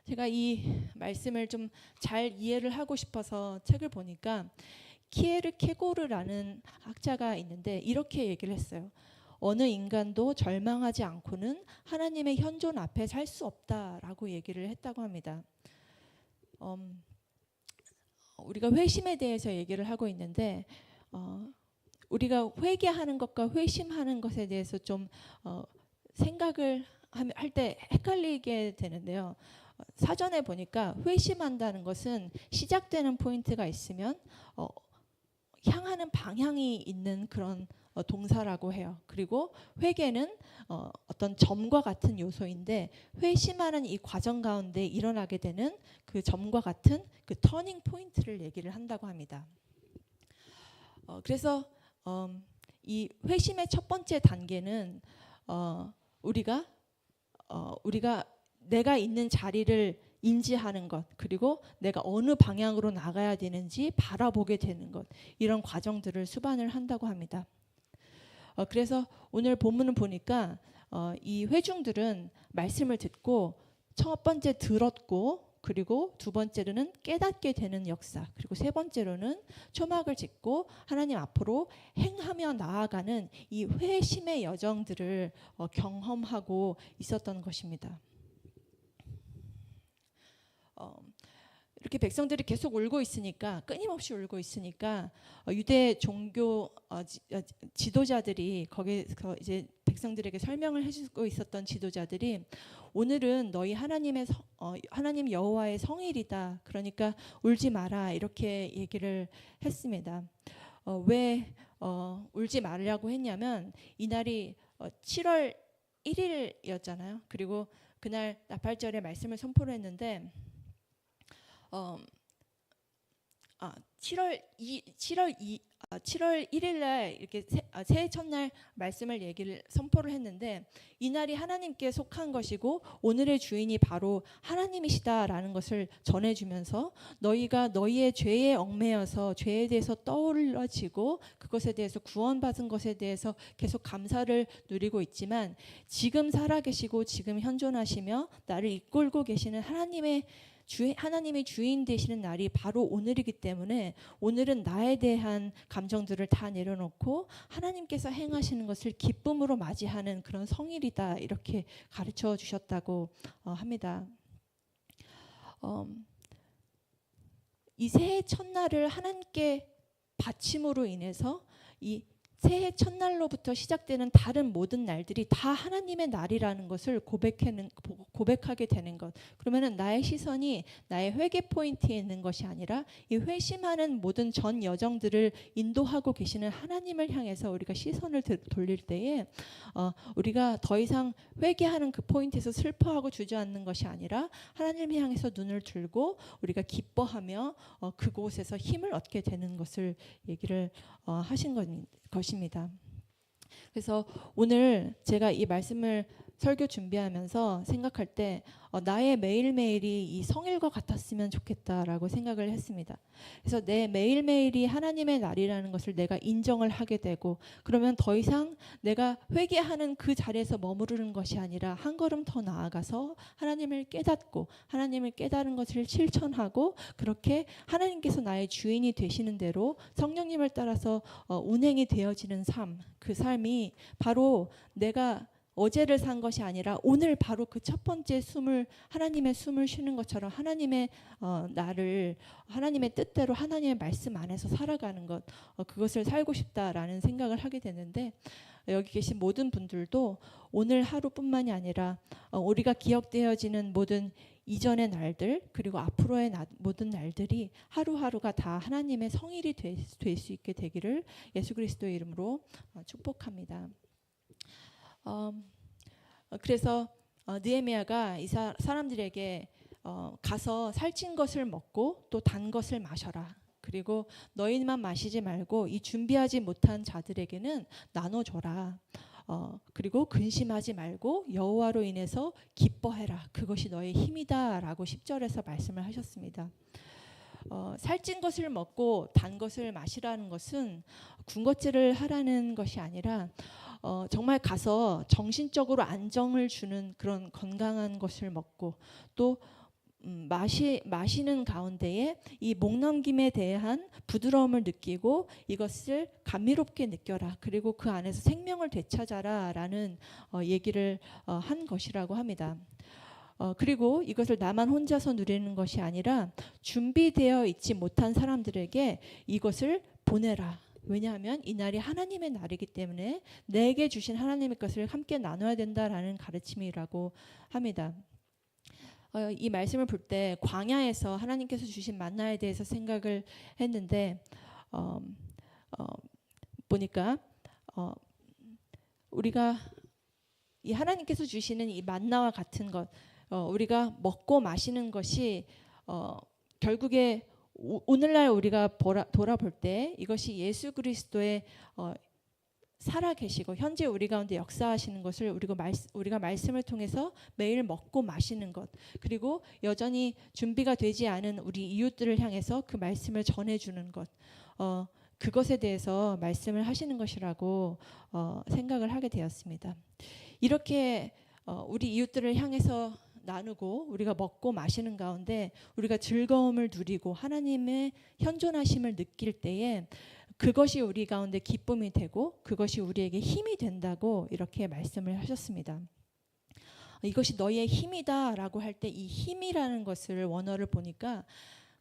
제가 이 말씀을 좀 잘 이해를 하고 싶어서 책을 보니까 키에르 케고르라는 학자가 있는데 이렇게 얘기를 했어요. 어느 인간도 절망하지 않고는 하나님의 현존 앞에 살 수 없다라고 얘기를 했다고 합니다. 우리가 회심에 대해서 얘기를 하고 있는데 우리가 회개하는 것과 회심하는 것에 대해서 좀 생각을 할 때 헷갈리게 되는데요. 사전에 보니까 회심한다는 것은 시작되는 포인트가 있으면 향하는 방향이 있는 그런 동사라고 해요. 그리고 회개는 어떤 점과 같은 요소인데 회심하는 이 과정 가운데 일어나게 되는 그 점과 같은 그 터닝 포인트를 얘기를 한다고 합니다. 그래서 이 회심의 첫 번째 단계는 우리가 내가 있는 자리를 인지하는 것, 그리고 내가 어느 방향으로 나가야 되는지 바라보게 되는 것, 이런 과정들을 수반을 한다고 합니다. 그래서 오늘 본문을 보니까 이 회중들은 말씀을 듣고 첫 번째 들었고, 그리고 두 번째로는 깨닫게 되는 역사, 그리고 세 번째로는 초막을 짓고 하나님 앞으로 행하며 나아가는 이 회심의 여정들을 경험하고 있었던 것입니다. 이렇게 백성들이 계속 울고 있으니까, 끊임없이 울고 있으니까 유대 종교 지도자들이, 거기서 이제 백성들에게 설명을 해주고 있었던 지도자들이, 오늘은 너희 하나님 여호와의 성일이다, 그러니까 울지 마라, 이렇게 얘기를 했습니다. 왜 울지 말라고 했냐면, 이날이 7월 1일이었잖아요. 그리고 그날 나팔절에 말씀을 선포를 했는데 7월 1일 날 이렇게 새해 첫날 말씀을 선포를 했는데, 이날이 하나님께 속한 것이고 오늘의 주인이 바로 하나님이시다라는 것을 전해주면서, 너희가 너희의 죄에 얽매여서 죄에 대해서 떠올라지고 그것에 대해서 구원받은 것에 대해서 계속 감사를 누리고 있지만, 지금 살아계시고 지금 현존하시며 나를 이끌고 계시는 하나님의 주인 되시는 날이 바로 오늘이기 때문에, 오늘은 나에 대한 감정들을 다 내려놓고 하나님께서 행하시는 것을 기쁨으로 맞이하는 그런 성일이다, 이렇게 가르쳐 주셨다고 합니다. 이 새해 첫날을 하나님께 바침으로 인해서 이 새해 첫날로부터 시작되는 다른 모든 날들이 다 하나님의 날이라는 것을 고백하게 되는 것. 그러면은 나의 시선이 나의 회개 포인트에 있는 것이 아니라 이 회심하는 모든 전 여정들을 인도하고 계시는 하나님을 향해서 우리가 시선을 돌릴 때에 우리가 더 이상 회개하는 그 포인트에서 슬퍼하고 주저앉는 것이 아니라 하나님을 향해서 눈을 들고 우리가 기뻐하며 그곳에서 힘을 얻게 되는 것을 얘기를 하신 것입니다. 그래서 오늘 제가 이 말씀을 설교 준비하면서 생각할 때 나의 매일매일이 이 성일과 같았으면 좋겠다라고 생각을 했습니다. 그래서 내 매일매일이 하나님의 날이라는 것을 내가 인정을 하게 되고, 그러면 더 이상 내가 회개하는 그 자리에서 머무르는 것이 아니라 한 걸음 더 나아가서 하나님을 깨닫고 하나님을 깨달은 것을 실천하고, 그렇게 하나님께서 나의 주인이 되시는 대로 성령님을 따라서 운행이 되어지는 삶, 그 삶이 바로 내가 어제를 산 것이 아니라 오늘 바로 그 첫 번째 하나님의 숨을 쉬는 것처럼 하나님의 나를 하나님의 뜻대로 하나님의 말씀 안에서 살아가는 것, 그것을 살고 싶다라는 생각을 하게 되는데, 여기 계신 모든 분들도 오늘 하루뿐만이 아니라 우리가 기억되어지는 모든 이전의 날들, 그리고 앞으로의 모든 날들이 하루하루가 다 하나님의 성일이 될 수 있게 되기를 예수 그리스도의 이름으로 축복합니다. 그래서 느헤미야가 이 사람들에게 가서 살찐 것을 먹고 또 단 것을 마셔라. 그리고 너희만 마시지 말고 이 준비하지 못한 자들에게는 나눠줘라. 그리고 근심하지 말고 여호와로 인해서 기뻐해라. 그것이 너의 힘이다라고 10절에서 말씀을 하셨습니다. 살찐 것을 먹고 단 것을 마시라는 것은 군것질을 하라는 것이 아니라 정말 가서 정신적으로 안정을 주는 그런 건강한 것을 먹고, 또 마시는 가운데에 이 목넘김에 대한 부드러움을 느끼고 이것을 감미롭게 느껴라. 그리고 그 안에서 생명을 되찾아라 라는 얘기를 한 것이라고 합니다. 그리고 이것을 나만 혼자서 누리는 것이 아니라 준비되어 있지 못한 사람들에게 이것을 보내라. 왜냐하면 이 날이 하나님의 날이기 때문에 내게 주신 하나님의 것을 함께 나눠야 된다라는 가르침이라고 합니다. 이 말씀을 볼 때 광야에서 하나님께서 주신 만나에 대해서 생각을 했는데 보니까 우리가 이 하나님께서 주시는 이 만나와 같은 것, 우리가 먹고 마시는 것이 결국에 오늘날 우리가 돌아볼 때 이것이 예수 그리스도의 살아 계시고 현재 우리 가운데 역사하시는 것을 우리가 말씀을 통해서 매일 먹고 마시는 것, 그리고 여전히 준비가 되지 않은 우리 이웃들을 향해서 그 말씀을 전해주는 것, 그것에 대해서 말씀을 하시는 것이라고 생각을 하게 되었습니다. 이렇게 우리 이웃들을 향해서 나누고 우리가 먹고 마시는 가운데 우리가 즐거움을 누리고 하나님의 현존하심을 느낄 때에 그것이 우리 가운데 기쁨이 되고 그것이 우리에게 힘이 된다고 이렇게 말씀을 하셨습니다. 이것이 너희의 힘이다라고 할 때 이 힘이라는 것을 원어를 보니까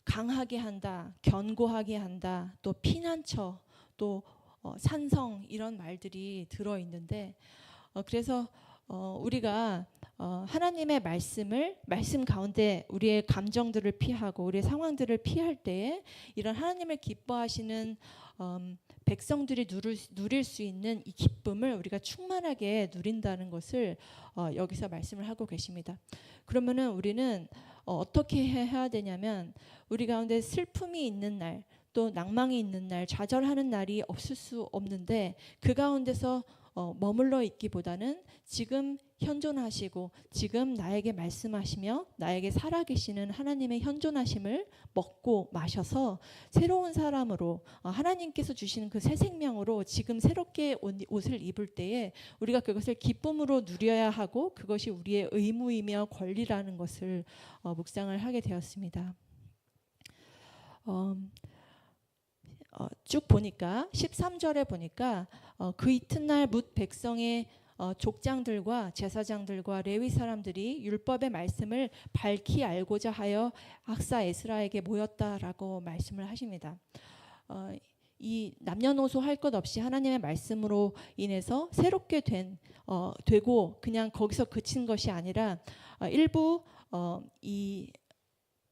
강하게 한다, 견고하게 한다, 또 피난처, 또 산성 이런 말들이 들어있는데 그래서 우리가 하나님의 말씀 가운데 우리의 감정들을 피하고 우리의 상황들을 피할 때에 이런 하나님을 기뻐하시는 백성들이 누릴 수 있는 이 기쁨을 우리가 충만하게 누린다는 것을 여기서 말씀을 하고 계십니다. 그러면은 우리는 어떻게 해야 되냐면 우리 가운데 슬픔이 있는 날, 또 낭망이 있는 날, 좌절하는 날이 없을 수 없는데 그 가운데서 머물러 있기보다는 지금 현존하시고 지금 나에게 말씀하시며 나에게 살아계시는 하나님의 현존하심을 먹고 마셔서 새로운 사람으로 하나님께서 주시는 그 새 생명으로 지금 새롭게 옷을 입을 때에 우리가 그것을 기쁨으로 누려야 하고 그것이 우리의 의무이며 권리라는 것을 묵상을 하게 되었습니다. 쭉 보니까 13절에 보니까 그 이튿날 뭇 백성의 족장들과 제사장들과 레위 사람들이 율법의 말씀을 밝히 알고자 하여 학사 에스라에게 모였다라고 말씀을 하십니다. 이 남녀노소 할 것 없이 하나님의 말씀으로 인해서 새롭게 되고 그냥 거기서 그친 것이 아니라 일부 이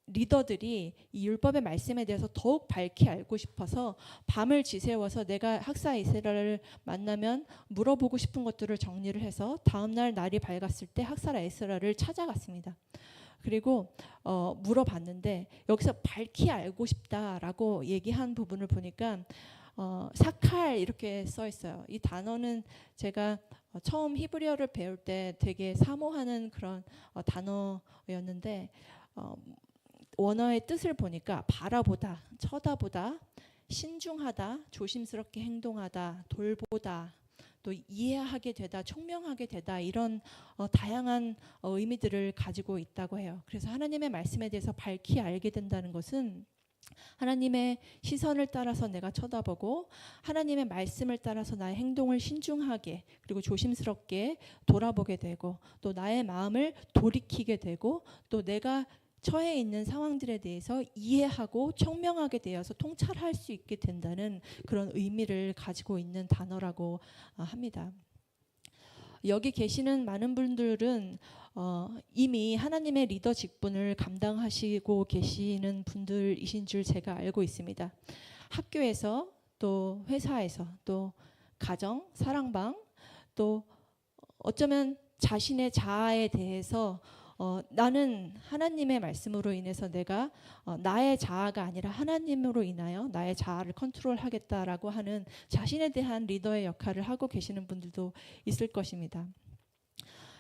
리더들이 이 율법의 말씀에 대해서 더욱 밝히 알고 싶어서 밤을 지새워서 내가 학사 에스라를 만나면 물어보고 싶은 것들을 정리를 해서 다음날 날이 밝았을 때 학사 에스라를 찾아갔습니다. 그리고 물어봤는데 여기서 밝히 알고 싶다라고 얘기한 부분을 보니까 사칼 이렇게 써 있어요. 이 단어는 제가 처음 히브리어를 배울 때 되게 사모하는 그런 단어였는데 원어의 뜻을 보니까 바라보다, 쳐다보다, 신중하다, 조심스럽게 행동하다, 돌보다, 또 이해하게 되다, 총명하게 되다 이런 다양한 의미들을 가지고 있다고 해요. 그래서 하나님의 말씀에 대해서 밝히 알게 된다는 것은 하나님의 시선을 따라서 내가 쳐다보고 하나님의 말씀을 따라서 나의 행동을 신중하게 그리고 조심스럽게 돌아보게 되고 또 나의 마음을 돌이키게 되고 또 내가 처해 있는 상황들에 대해서 이해하고 청명하게 되어서 통찰할 수 있게 된다는 그런 의미를 가지고 있는 단어라고 합니다. 여기 계시는 많은 분들은 이미 하나님의 리더 직분을 감당하시고 계시는 분들이신 줄 제가 알고 있습니다. 학교에서 또 회사에서 또 가정, 사랑방 또 어쩌면 자신의 자아에 대해서 나는 하나님의 말씀으로 인해서 내가 나의 자아가 아니라 하나님으로 인하여 나의 자아를 컨트롤하겠다라고 하는 자신에 대한 리더의 역할을 하고 계시는 분들도 있을 것입니다.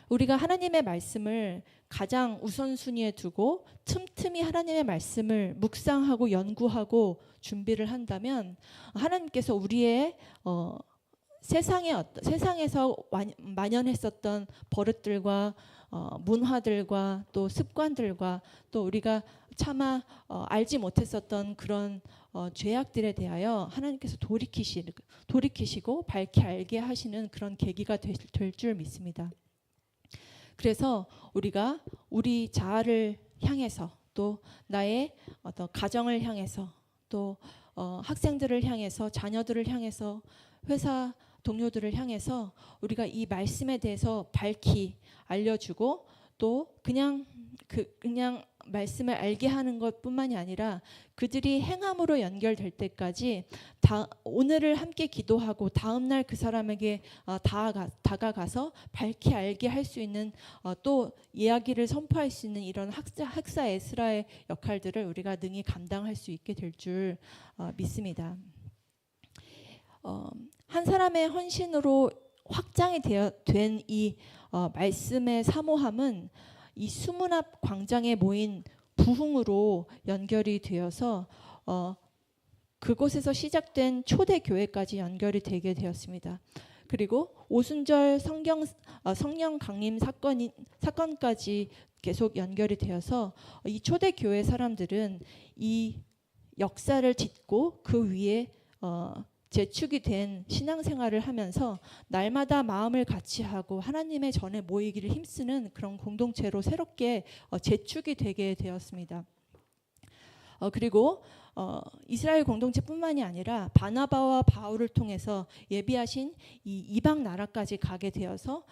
우리가 하나님의 말씀을 가장 우선순위에 두고 틈틈이 하나님의 말씀을 묵상하고 연구하고 준비를 한다면 하나님께서 우리의 세상에서 만연했었던 버릇들과 문화들과 또 습관들과 또 우리가 차마 알지 못했었던 그런 죄악들에 대하여 하나님께서 돌이키시고 밝히 알게 하시는 그런 계기가 될 줄 믿습니다. 그래서 우리가 우리 자아를 향해서 또 나의 어떤 가정을 향해서 또 학생들을 향해서 자녀들을 향해서 회사 동료들을 향해서 우리가 이 말씀에 대해서 밝히 알려주고 또 그냥 말씀을 알게 하는 것뿐만이 아니라 그들이 행함으로 연결될 때까지 오늘을 함께 기도하고 다음날 그 사람에게 다가가서 밝히 알게 할 수 있는 또 이야기를 선포할 수 있는 이런 학사 에스라의 역할들을 우리가 능히 감당할 수 있게 될 줄 믿습니다. 한 사람의 헌신으로 확장이 된 이 말씀의 사모함은 이 수문 앞 광장에 모인 부흥으로 연결이 되어서 그곳에서 시작된 초대 교회까지 연결이 되게 되었습니다. 그리고 오순절 성령 강림 사건까지 계속 연결이 되어서 이 초대 교회 사람들은 이 역사를 딛고 그 위에 재축이 된 신앙생활을 하면서 날마다 마음을 같이 하고 하나님의 전에 모이기를 힘쓰는 그런 공동체로 새롭게 재축이 되게 되었습니다. 그리고 이스라엘 공동체뿐만이 아니라 바나바와 바울을 통해서 예비하신 이 이방 나라까지 가게 되어서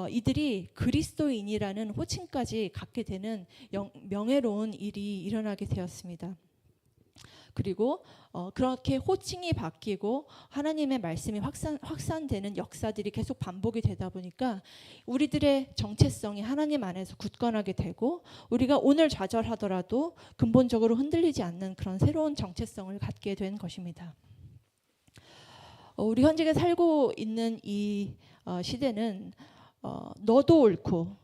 이들이 그리스도인이라는 호칭까지 갖게 되는 명예로운 일이 일어나게 되었습니다. 그리고 그렇게 호칭이 바뀌고 하나님의 말씀이 확산되는 역사들이 계속 반복이 되다 보니까 우리들의 정체성이 하나님 안에서 굳건하게 되고 우리가 오늘 좌절하더라도 근본적으로 흔들리지 않는 그런 새로운 정체성을 갖게 된 것입니다. 우리 현직에 살고 있는 이 시대는 너도 옳고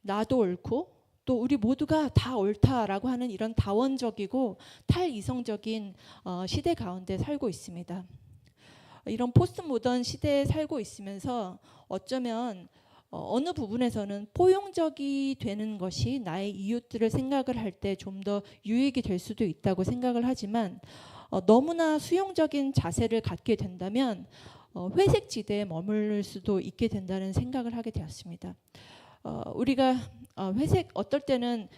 나도 옳고 또 우리 모두가 다 옳다라고 하는 이런 다원적이고 탈이성적인 시대 가운데 살고 있습니다. 이런 포스트 모던 시대에 살고 있으면서 어쩌면 어느 부분에서는 포용적이 되는 것이 나의 이웃들을 생각을 할 때 좀 더 유익이 될 수도 있다고 생각을 하지만 너무나 수용적인 자세를 갖게 된다면 회색 지대에 머무를 수도 있게 된다는 생각을 하게 되었습니다. 우리가 회색 어떨 때는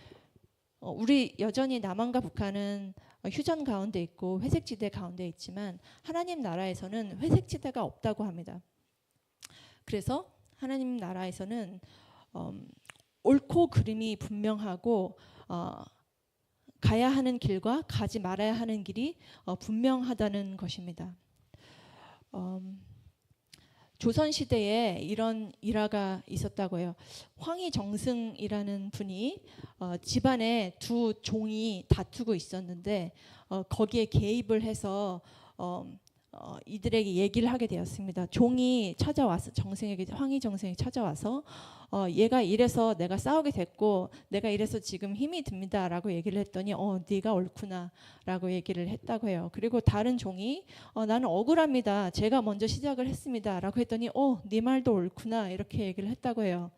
우리 여전히 남한과 북한은 휴전 가운데 있고 회색 지대 가운데 있지만 하나님 나라에서는 회색 지대가 없다고 합니다. 그래서 하나님 나라에서는 옳고 그름이 분명하고 가야 하는 길과 가지 말아야 하는 길이 분명하다는 것입니다. 조선시대에 이런 일화가 있었다고 해요. 황희정승이라는 분이 집안에 두 종이 다투고 있었는데 거기에 개입을 해서 이들에게 얘기를 하게 되었습니다. 종이 찾아와서 황희정승이 찾아와서 얘가 이래서 내가 싸우게 됐고 내가 이래서 지금 힘이 듭니다라고 얘기를 했더니 네가 옳구나라고 얘기를 했다고 해요. 그리고 다른 종이 나는 억울합니다. 제가 먼저 시작을 했습니다라고 했더니 네 말도 옳구나 이렇게 얘기를 했다고 해요.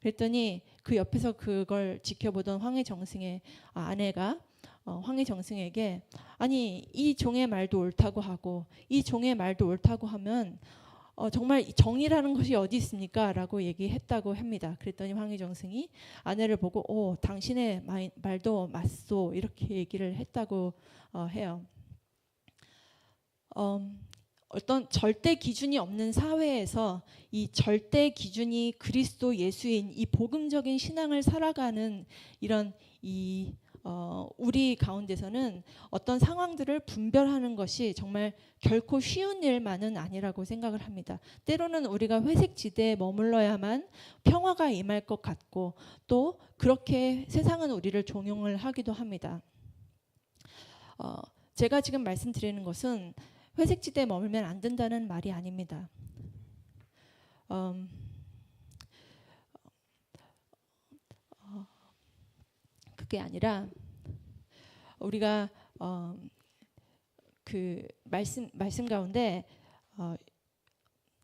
그랬더니 그 옆에서 그걸 지켜보던 황희정승의 아내가 황희정승에게 아니 이 종의 말도 옳다고 하고 이 종의 말도 옳다고 하면 정말 정의라는 것이 어디 있습니까? 라고 얘기했다고 합니다. 그랬더니 황희정승이 아내를 보고 당신의 말도 맞소 이렇게 얘기를 했다고 해요. 어떤 절대 기준이 없는 사회에서 이 절대 기준이 그리스도 예수인 이 복음적인 신앙을 살아가는 이런 우리 가운데서는 어떤 상황들을 분별하는 것이 정말 결코 쉬운 일만은 아니라고 생각을 합니다. 때로는 우리가 회색 지대에 머물러야만 평화가 임할 것 같고 또 그렇게 세상은 우리를 종용을 하기도 합니다. 제가 지금 말씀드리는 것은 회색 지대에 머물면 안 된다는 말이 아닙니다. 그게 아니라 우리가 그 말씀 가운데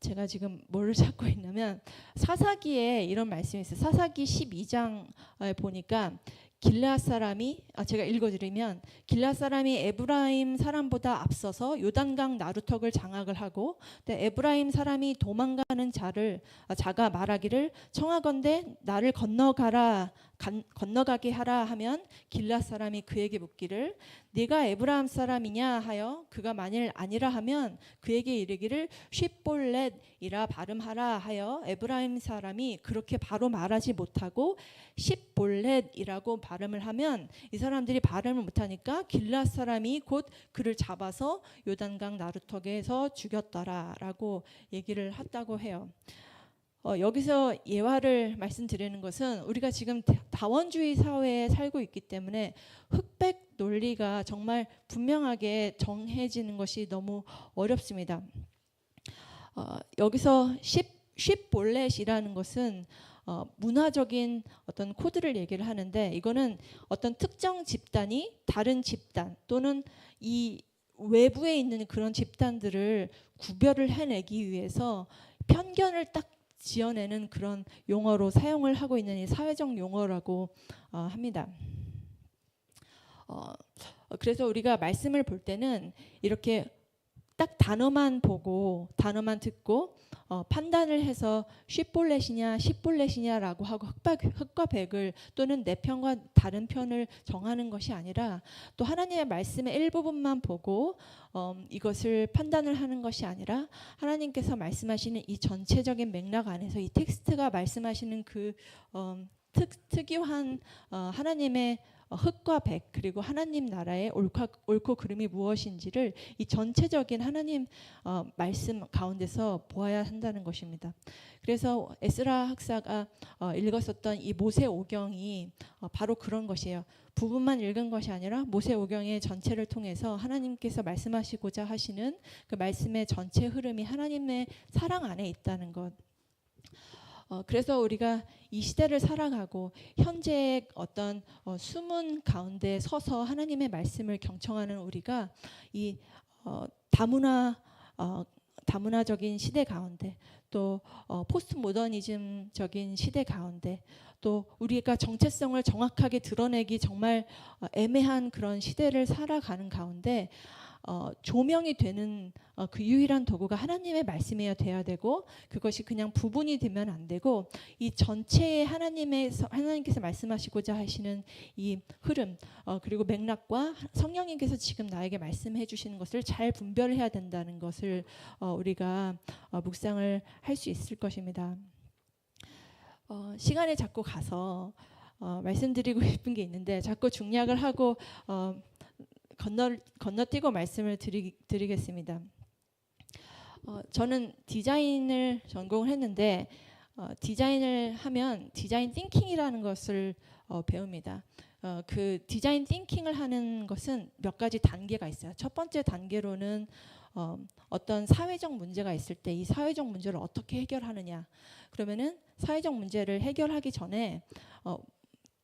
제가 지금 뭐를 찾고 있냐면 사사기에 이런 말씀이 있어요. 사사기 12장에 보니까 길앗 사람이 제가 읽어드리면 길앗 사람이 에브라임 사람보다 앞서서 요단강 나루턱을 장악을 하고 에브라임 사람이 도망가는 자가 말하기를 청하건대 나를 건너가게 하라 하면 길앗 사람이 그에게 묻기를 네가 에브라임 사람이냐 하여 그가 만일 아니라 하면 그에게 이르기를 쉿볼렛이라 발음하라 하여 에브라임 사람이 그렇게 바로 말하지 못하고 쉿볼렛이라고 발음을 하면 이 사람들이 발음을 못하니까 길앗 사람이 곧 그를 잡아서 요단강 나루턱에서 죽였더라라고 얘기를 했다고 해요. 여기서 예화를 말씀드리는 것은 우리가 지금 다원주의 사회에 살고 있기 때문에 흑백 논리가 정말 분명하게 정해지는 것이 너무 어렵습니다. 여기서 쉽볼렛이라는 것은 문화적인 어떤 코드를 얘기를 하는데, 이거는 어떤 특정 집단이 다른 집단 또는 이 외부에 있는 그런 집단들을 구별을 해내기 위해서 편견을 딱 지어내는 그런 용어로 사용을 하고 있는 이 사회적 용어라고 합니다. 그래서 우리가 말씀을 볼 때는 이렇게 딱 단어만 보고 단어만 듣고 판단을 해서 쉽볼렛이냐 십볼렛이냐라고 하고 흑과 백을 또는 내 편과 다른 편을 정하는 것이 아니라, 또 하나님의 말씀의 일부분만 보고 이것을 판단을 하는 것이 아니라, 하나님께서 말씀하시는 이 전체적인 맥락 안에서 이 텍스트가 말씀하시는 그 특유한 하나님의 흑과 백, 그리고 하나님 나라의 옳고 그름이 무엇인지를 이 전체적인 하나님 말씀 가운데서 보아야 한다는 것입니다. 그래서 에스라 학사가 읽었었던 이 모세오경이 바로 그런 것이에요. 부분만 읽은 것이 아니라 모세오경의 전체를 통해서 하나님께서 말씀하시고자 하시는 그 말씀의 전체 흐름이 하나님의 사랑 안에 있다는 것. 그래서 우리가 이 시대를 살아가고 현재의 어떤 수문 가운데 서서 하나님의 말씀을 경청하는 우리가 이 다문화적인 시대 가운데, 또 포스트 모더니즘적인 시대 가운데, 또 우리가 정체성을 정확하게 드러내기 정말 애매한 그런 시대를 살아가는 가운데 조명이 되는 그 유일한 도구가 하나님의 말씀이어야 돼야 되고, 그것이 그냥 부분이 되면 안 되고, 이 전체의 하나님께서 말씀하시고자 하시는 이 흐름 그리고 맥락과 성령님께서 지금 나에게 말씀해 주시는 것을 잘 분별해야 된다는 것을 우리가 묵상을 할 수 있을 것입니다. 시간에 자꾸 가서 말씀드리고 싶은 게 있는데 자꾸 중략을 하고 건너뛰고 말씀을 드리겠습니다. 저는 디자인을 전공을 했는데 디자인을 하면 디자인 띵킹이라는 것을 배웁니다. 그 디자인 띵킹을 하는 것은 몇 가지 단계가 있어요. 첫 번째 단계로는 어떤 사회적 문제가 있을 때 이 사회적 문제를 어떻게 해결하느냐. 그러면은 사회적 문제를 해결하기 전에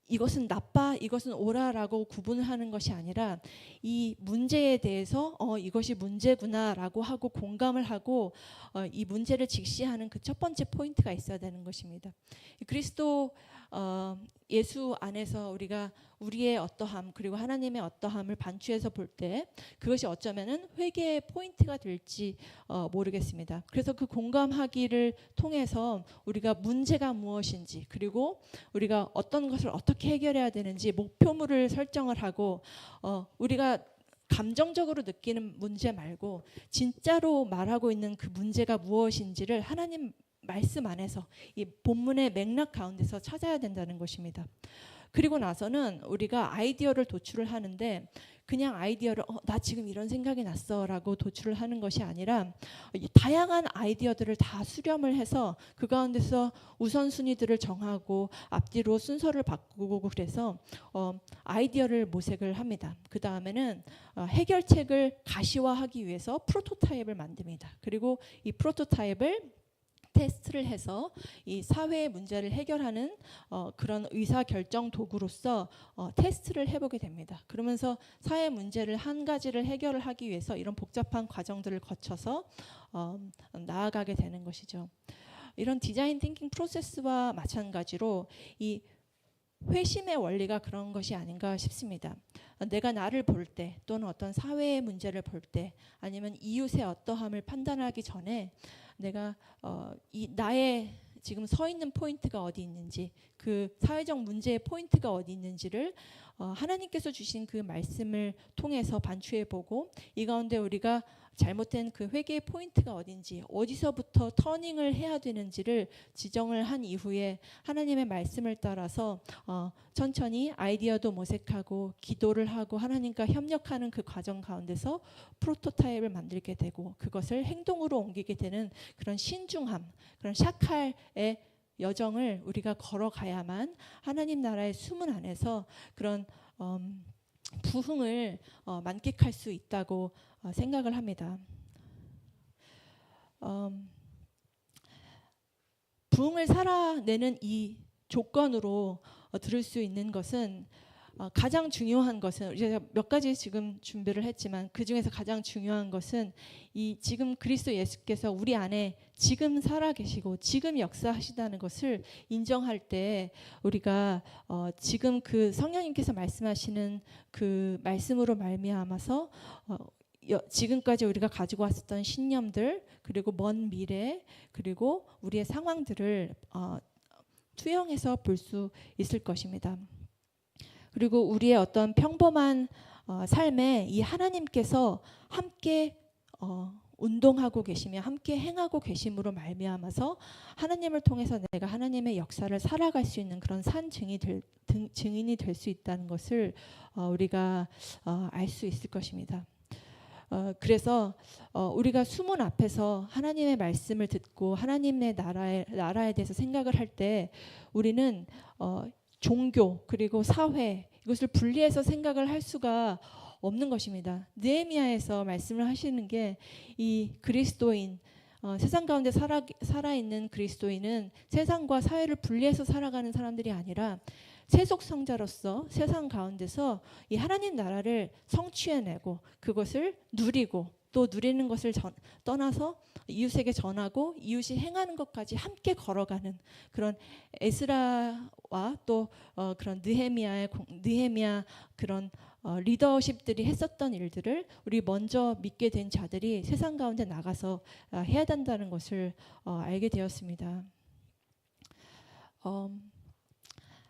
이것은 나빠, 이것은 옳아라고 구분을 하는 것이 아니라 이 문제에 대해서 이것이 문제구나라고 하고 공감을 하고 이 문제를 직시하는 그 첫 번째 포인트가 있어야 되는 것입니다. 그리스도 예수 안에서 우리가 우리의 어떠함 그리고 하나님의 어떠함을 반추해서 볼 때 그것이 어쩌면은 회개의 포인트가 될지 모르겠습니다. 그래서 그 공감하기를 통해서 우리가 문제가 무엇인지, 그리고 우리가 어떤 것을 어떻게 해결해야 되는지 목표물을 설정을 하고 우리가 감정적으로 느끼는 문제 말고 진짜로 말하고 있는 그 문제가 무엇인지를 하나님 말씀 안에서 이 본문의 맥락 가운데서 찾아야 된다는 것입니다. 그리고 나서는 우리가 아이디어를 도출을 하는데 그냥 아이디어를 나 지금 이런 생각이 났어 라고 도출을 하는 것이 아니라 다양한 아이디어들을 다 수렴을 해서 그 가운데서 우선순위들을 정하고 앞뒤로 순서를 바꾸고, 그래서 아이디어를 모색을 합니다. 그 다음에는 해결책을 가시화하기 위해서 프로토타입을 만듭니다. 그리고 이 프로토타입을 테스트를 해서 이 사회의 문제를 해결하는 그런 의사결정 도구로서 테스트를 해보게 됩니다. 그러면서 사회 문제를 한 가지를 해결을 하기 위해서 이런 복잡한 과정들을 거쳐서 나아가게 되는 것이죠. 이런 디자인 띵킹 프로세스와 마찬가지로 이 회심의 원리가 그런 것이 아닌가 싶습니다. 내가 나를 볼 때 또는 어떤 사회의 문제를 볼 때 아니면 이웃의 어떠함을 판단하기 전에 내가 이 나의 지금 서 있는 포인트가 어디 있는지, 그 사회적 문제의 포인트가 어디 있는지를 하나님께서 주신 그 말씀을 통해서 반추해보고, 이 가운데 우리가 잘못된 그 회개의 포인트가 어딘지, 어디서부터 터닝을 해야 되는지를 지정을 한 이후에 하나님의 말씀을 따라서 천천히 아이디어도 모색하고 기도를 하고 하나님과 협력하는 그 과정 가운데서 프로토타입을 만들게 되고 그것을 행동으로 옮기게 되는 그런 신중함, 그런 샤칼의 여정을 우리가 걸어가야만 하나님 나라의 수문 안에서 그런 부흥을 만끽할 수 있다고 생각을 합니다. 부흥을 살아내는 이 조건으로 들을 수 있는 것은 가장 중요한 것은 제가 몇 가지 지금 준비를 했지만 그 중에서 가장 중요한 것은 이 지금 그리스도 예수께서 우리 안에 지금 살아계시고 지금 역사하시다는 것을 인정할 때 우리가 지금 그 성령님께서 말씀하시는 그 말씀으로 말미암아서 지금까지 우리가 가지고 왔었던 신념들 그리고 먼 미래 그리고 우리의 상황들을 투영해서 볼 수 있을 것입니다. 그리고 우리의 어떤 평범한 삶에 이 하나님께서 함께 운동하고 계시며 함께 행하고 계심으로 말미암아서 하나님을 통해서 내가 하나님의 역사를 살아갈 수 있는 그런 산 증인이 될 수 있다는 것을 우리가 알 수 있을 것입니다. 그래서 우리가 수문 앞에서 하나님의 말씀을 듣고 하나님의 나라에 대해서 생각을 할 때 우리는 종교 그리고 사회 이것을 분리해서 생각을 할 수가 없는 것입니다. 느헤미야에서 말씀을 하시는 게 이 그리스도인 세상 가운데 살아있는 그리스도인은 세상과 사회를 분리해서 살아가는 사람들이 아니라 세속성자로서 세상 가운데서 이 하나님 나라를 성취해내고 그것을 누리고 또 누리는 것을 떠나서 이웃에게 전하고 이웃이 행하는 것까지 함께 걸어가는 그런 에스라와 또 그런 느헤미야 그런 리더십들이 했었던 일들을 우리 먼저 믿게 된 자들이 세상 가운데 나가서 해야 된다는 것을 알게 되었습니다.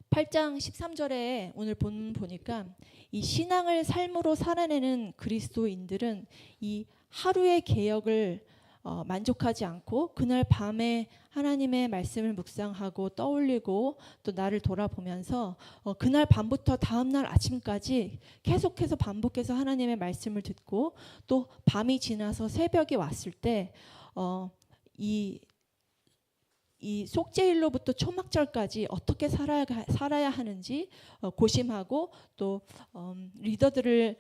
8장 13절에 오늘 보니까 이 신앙을 삶으로 살아내는 그리스도인들은 이 하루의 개혁을 만족하지 않고 그날 밤에 하나님의 말씀을 묵상하고 떠올리고 또 나를 돌아보면서 그날 밤부터 다음날 아침까지 계속해서 반복해서 하나님의 말씀을 듣고 또 밤이 지나서 새벽이 왔을 때 이 속죄일로부터 초막절까지 어떻게 살아야 하는지 고심하고 또 리더들을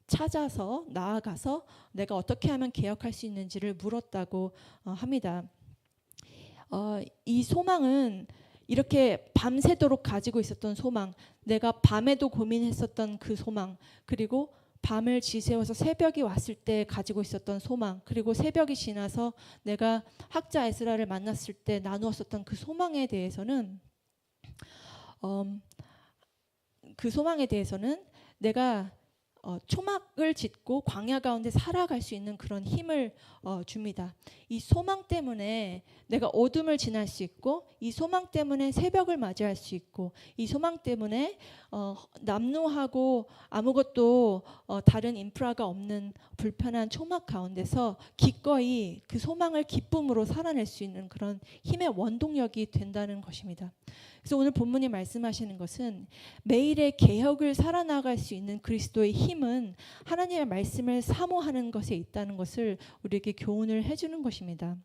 찾아서 나아가서 내가 어떻게 하면 개혁할 수 있는지를 물었다고 합니다. 이 소망은 이렇게 밤새도록 가지고 있었던 소망, 내가 밤에도 고민했었던 그 소망, 그리고 밤을 지새워서 새벽이 왔을 때 가지고 있었던 소망, 그리고 새벽이 지나서 내가 학자 에스라를 만났을 때 나누었었던 그 소망에 대해서는 내가 초막을 짓고 광야 가운데 살아갈 수 있는 그런 힘을 줍니다. 이 소망 때문에 내가 어둠을 지날 수 있고 이 소망 때문에 새벽을 맞이할 수 있고 이 소망 때문에 남루하고 아무것도 다른 인프라가 없는 불편한 초막 가운데서 기꺼이 그 소망을 기쁨으로 살아낼 수 있는 그런 힘의 원동력이 된다는 것입니다. 그래서 오늘 본문이 말씀하시는 것은 매일의 개혁을 살아나갈 수 있는 그리스도의 힘은 하나님의 말씀을 사모하는 것에 있다는 것을 우리에게 교훈을 해주는 것입니다.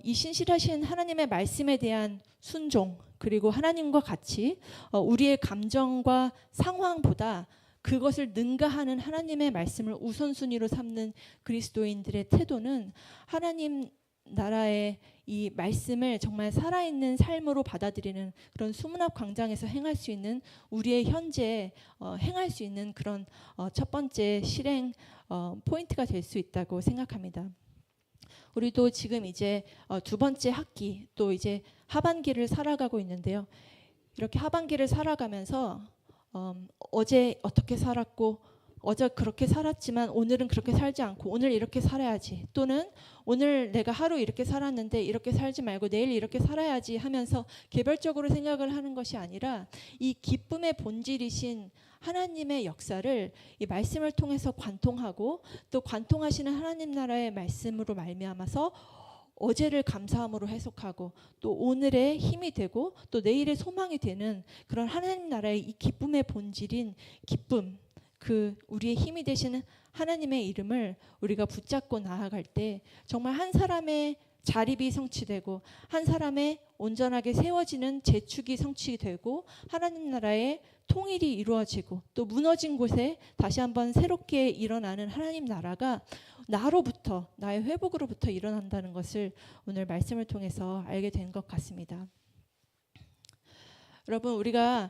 이 신실하신 하나님의 말씀에 대한 순종 그리고 하나님과 같이 우리의 감정과 상황보다 그것을 능가하는 하나님의 말씀을 우선순위로 삼는 그리스도인들의 태도는 하나님 나라의 이 말씀을 정말 살아있는 삶으로 받아들이는 그런 수문앞 광장에서 행할 수 있는 우리의 현재 행할 수 있는 그런 첫 번째 실행 포인트가 될 수 있다고 생각합니다. 우리도 지금 이제 두 번째 학기 또 이제 하반기를 살아가고 있는데요. 이렇게 하반기를 살아가면서 어제 어떻게 살았고 어제 그렇게 살았지만 오늘은 그렇게 살지 않고 오늘 이렇게 살아야지, 또는 오늘 내가 하루 이렇게 살았는데 이렇게 살지 말고 내일 이렇게 살아야지 하면서 개별적으로 생각을 하는 것이 아니라 이 기쁨의 본질이신 하나님의 역사를 이 말씀을 통해서 관통하고 또 관통하시는 하나님 나라의 말씀으로 말미암아서 어제를 감사함으로 해석하고 또 오늘의 힘이 되고 또 내일의 소망이 되는 그런 하나님 나라의 이 기쁨의 본질인 기쁨, 그 우리의 힘이 되시는 하나님의 이름을 우리가 붙잡고 나아갈 때 정말 한 사람의 자립이 성취되고 한 사람의 온전하게 세워지는 재축이 성취되고 하나님 나라의 통일이 이루어지고 또 무너진 곳에 다시 한번 새롭게 일어나는 하나님 나라가 나로부터, 나의 회복으로부터 일어난다는 것을 오늘 말씀을 통해서 알게 된 것 같습니다. 여러분, 우리가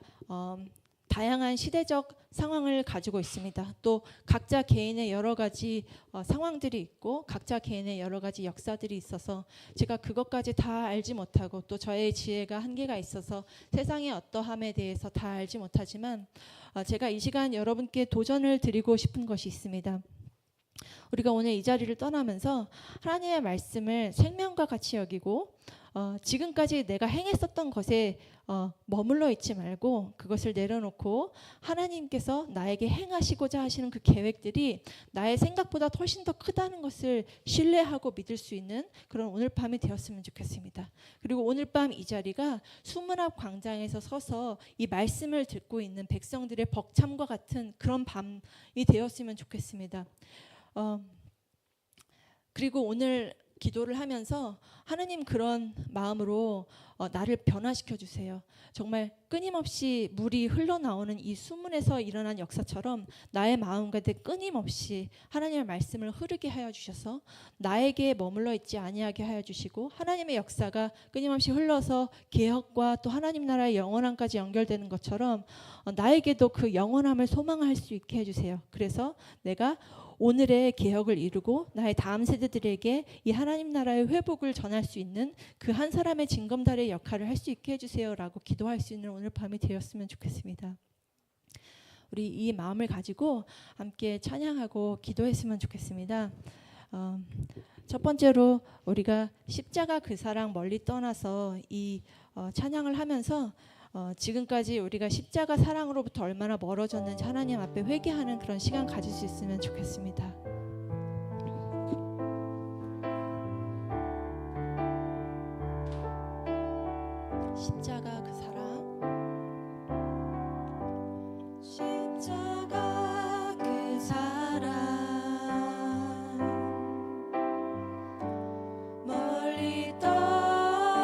다양한 시대적 상황을 가지고 있습니다. 또 각자 개인의 여러 가지 상황들이 있고 각자 개인의 여러 가지 역사들이 있어서 제가 그것까지 다 알지 못하고 또 저의 지혜가 한계가 있어서 세상의 어떠함에 대해서 다 알지 못하지만 제가 이 시간 여러분께 도전을 드리고 싶은 것이 있습니다. 우리가 오늘 이 자리를 떠나면서 하나님의 말씀을 생명과 같이 여기고 지금까지 내가 행했었던 것에 머물러 있지 말고 그것을 내려놓고 하나님께서 나에게 행하시고자 하시는 그 계획들이 나의 생각보다 훨씬 더 크다는 것을 신뢰하고 믿을 수 있는 그런 오늘 밤이 되었으면 좋겠습니다. 그리고 오늘 밤 이 자리가 수문 앞 광장에서 서서 이 말씀을 듣고 있는 백성들의 벅참과 같은 그런 밤이 되었으면 좋겠습니다. 그리고 오늘 기도를 하면서 하나님 그런 마음으로 나를 변화시켜 주세요. 정말 끊임없이 물이 흘러나오는 이 수문에서 일어난 역사처럼 나의 마음 가운데 끊임없이 하나님의 말씀을 흐르게 하여 주셔서 나에게 머물러 있지 아니하게 하여 주시고 하나님의 역사가 끊임없이 흘러서 개혁과 또 하나님 나라의 영원함까지 연결되는 것처럼 나에게도 그 영원함을 소망할 수 있게 해주세요. 그래서 내가 오늘의 개혁을 이루고 나의 다음 세대들에게 이 하나님 나라의 회복을 전할 수 있는 그 한 사람의 징검다리의 역할을 할 수 있게 해주세요라고 기도할 수 있는 오늘 밤이 되었으면 좋겠습니다. 우리 이 마음을 가지고 함께 찬양하고 기도했으면 좋겠습니다. 첫 번째로 우리가 십자가 그 사랑 멀리 떠나서 이 찬양을 하면서 지금까지 우리가 십자가 사랑으로부터 얼마나 멀어졌는지 하나님 앞에 회개하는 그런 시간 가질 수 있으면 좋겠습니다. 십자가 그 사랑, 십자가 그 사랑 멀리 떠나서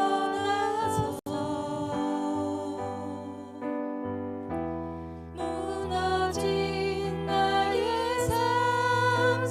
무너진 나의 삶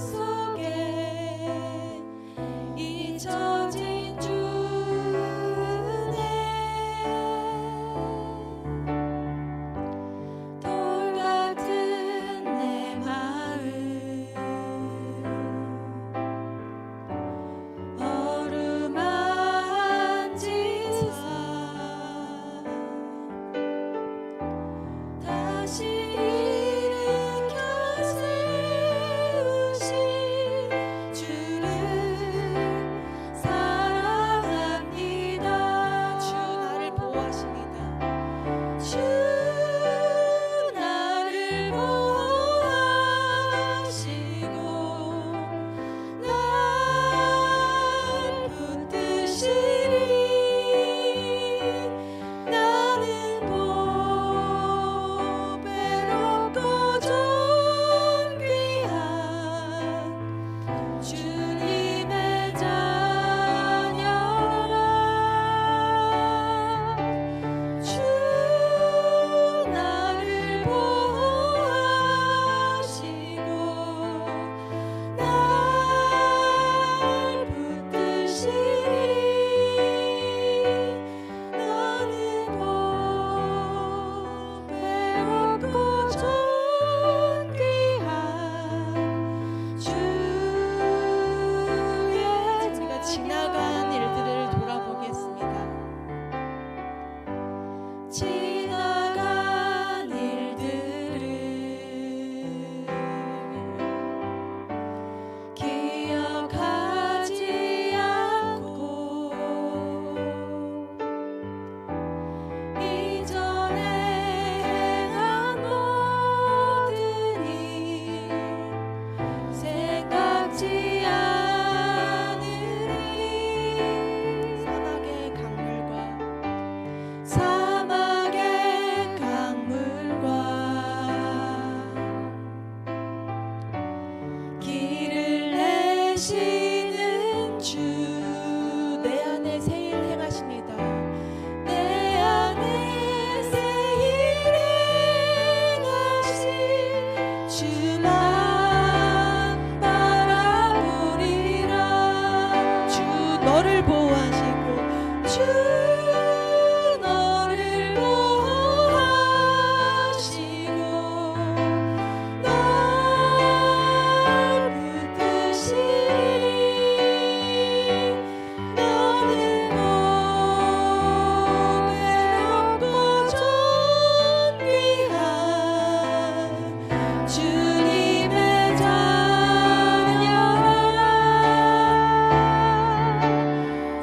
주님의 자녀라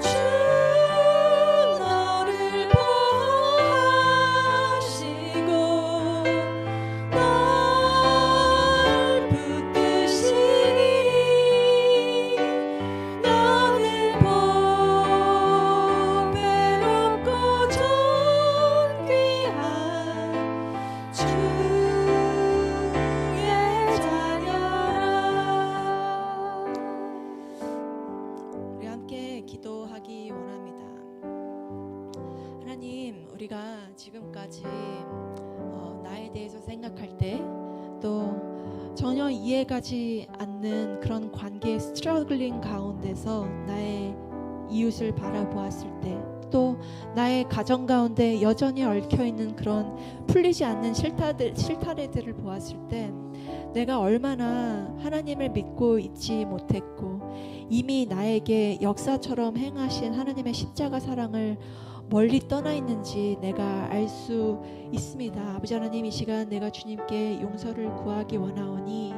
주 너를 보호하시고 널 붙드시니 너는 보배롭고 존귀한 주의 자녀라. 우리 함께 기도하기 원합니다. 하나님, 우리가 지금까지 나에 대해서 생각할 때 또 전혀 이해가지 않는 그런 관계의 스트러글링 가운데서 나의 이웃을 바라보았을 때, 또 나의 가정 가운데 여전히 얽혀있는 그런 풀리지 않는 실타래들을 보았을 때 내가 얼마나 하나님을 믿고 있지 못했고 이미 나에게 역사처럼 행하신 하나님의 십자가 사랑을 멀리 떠나 있는지 내가 알 수 있습니다. 아버지 하나님, 이 시간 내가 주님께 용서를 구하기 원하오니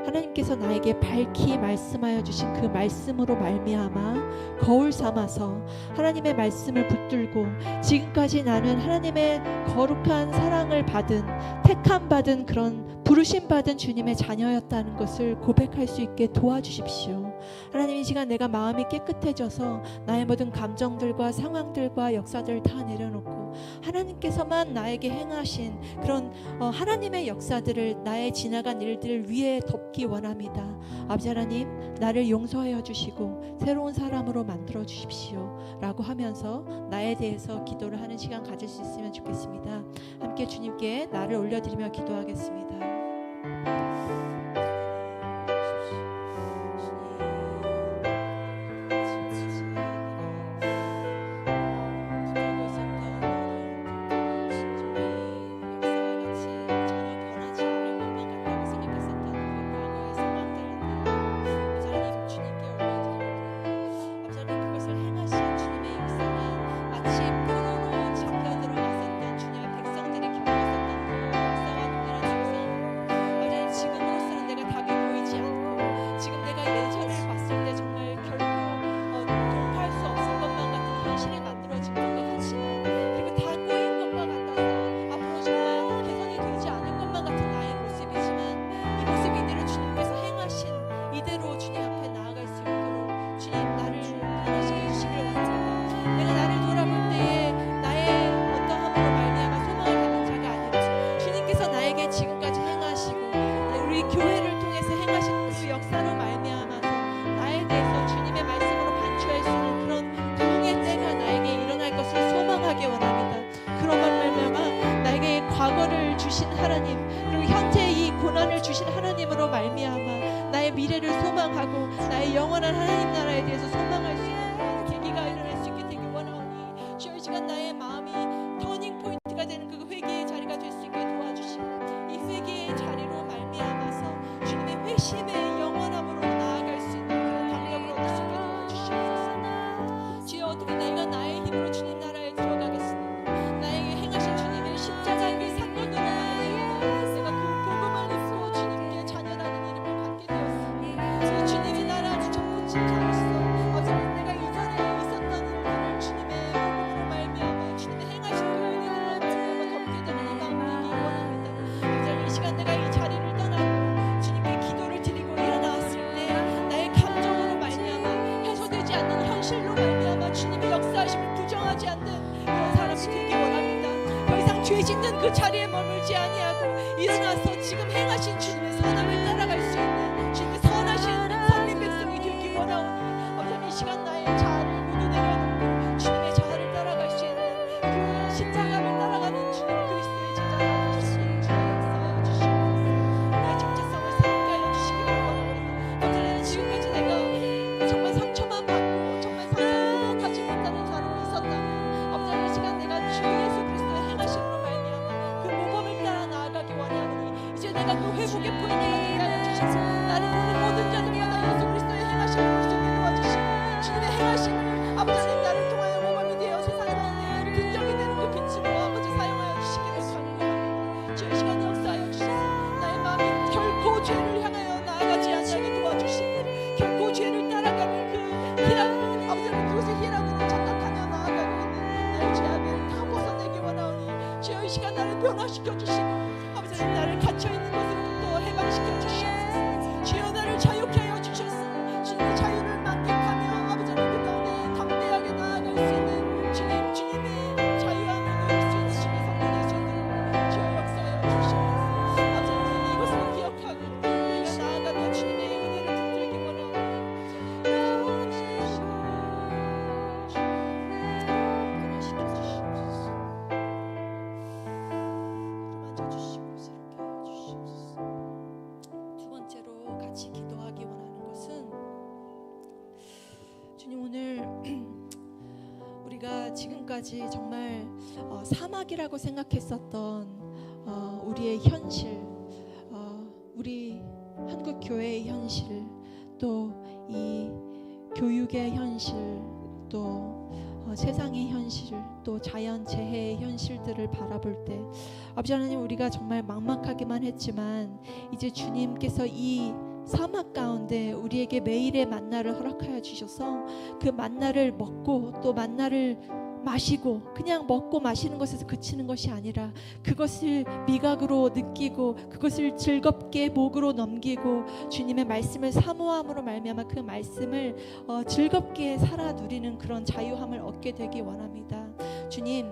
하나님께서 나에게 밝히 말씀하여 주신 그 말씀으로 말미암아 거울 삼아서 하나님의 말씀을 붙들고 지금까지 나는 하나님의 거룩한 사랑을 받은, 택함 받은, 그런 부르심 받은 주님의 자녀였다는 것을 고백할 수 있게 도와주십시오. 하나님, 이 시간 내가 마음이 깨끗해져서 나의 모든 감정들과 상황들과 역사들 다 내려놓고 하나님께서만 나에게 행하신 그런 하나님의 역사들을, 나의 지나간 일들 위에 덮기 원합니다. 아버지 하나님, 나를 용서하여 주시고 새로운 사람으로 만들어 주십시오 라고 하면서 나에 대해서 기도를 하는 시간 가질 수 있으면 좋겠습니다. 함께 주님께 나를 올려드리며 기도하겠습니다. 과거를 주신 하나님, 그리고 현재 이 고난을 주신 하나님으로 말미암아 나의 미래를 소망하고 나의 영원한 하나님 나라에 대해서 소망할 수 있는 그런 계기가 일어날 수 있게 되길 원하오니 주여, 이 시간 나의 마음이 터닝 포인트가 되는 그 회개의 자리가 될 수 있게 도와주시고 이 회개의 자리로 말미암아서 주님의 회심의 영원함으로 나아갈 수 있는 그런 방법을 얻을 수 있게 도와주시옵소서. 주여, 어떻게 내가 나의 힘으로 주님 나라에 들어가겠습니까? 나에게 행하신 주님의 십자가의 그 사건으로 말미암아 내가 그 복음을 입고 주님께 자녀라는 이름을 갖게 되었습니다. 그 주님의 나라 첫 번째 자로서 어쩌면 내가 이전에 있었던 일들을 주님의 복음으로 말미암아 주님의 행하신 그 은혜들로 말미암아 덮게 되는 이 마음 되기 원합니다. 어쩌면 이 시간 내가 이 자리를 떠나고 주님께 기도를 드리고 일어나왔을 때 나의 감정으로 말미암아 해소되지 않는 현실로 말미암아 주님의 역사하심을 부정하지 않는 그런 사람이 되기 원합니다. 더 이상 죄 짓는 그 자리에 머물지 아니하고 일어나서 지금 행하신 주님의 선함을 따라갈 수 있는 주님의 선하신 선민 백성이 되기 원하오니 어쩌면 이 시간 나의 자아를 모두 내려놓고 주님의 자아를 따라갈 수 있는 그 십자가를 따라가는 주님 그리스도의 제자가 되실 수 있는 주님 역사하여 주시옵소서. 나의 정체성을 새롭게 하여 주시기를 원합니다. 어쩌면 지금까지 내가 정말 상처만 받고 정말 상처를 못하지 못하는 사람이 있었다면 어쩌면 이 시간 내가 주 예수 그리스도의 행하심으로 말미암아 그 모범을 따라 나아가기 원하오니 이제 내가 그 회복의 포인트가 되게 하여 주셔서 나를 보는 모든 자들마다 예수 그리스도의 행하심을 볼 수 있게 도와주시고 주님의 행하심을 아버지 하나님 나를 통하여 모범이 되어 세상 가운데 긍정이 되는 그 빛으로 아버지 사용하여 주시기를 간구합니다. 주의 시간 역사하여 주셔서 나의 마음이 우리가 지금까지 정말 사막이라고 생각했었던 우리의 현실, 우리 한국 교회의 현실, 또 이 교육의 현실, 또 세상의 현실, 또 자연 재해의 현실들을 바라볼 때 아버지 하나님, 우리가 정말 막막하기만 했지만 이제 주님께서 이 사막 가운데 우리에게 매일의 만나를 허락하여 주셔서 그 만나를 먹고 또 만나를 마시고 그냥 먹고 마시는 것에서 그치는 것이 아니라 그것을 미각으로 느끼고 그것을 즐겁게 목으로 넘기고 주님의 말씀을 사모함으로 말미암아 그 말씀을 즐겁게 살아 누리는 그런 자유함을 얻게 되기 원합니다. 주님,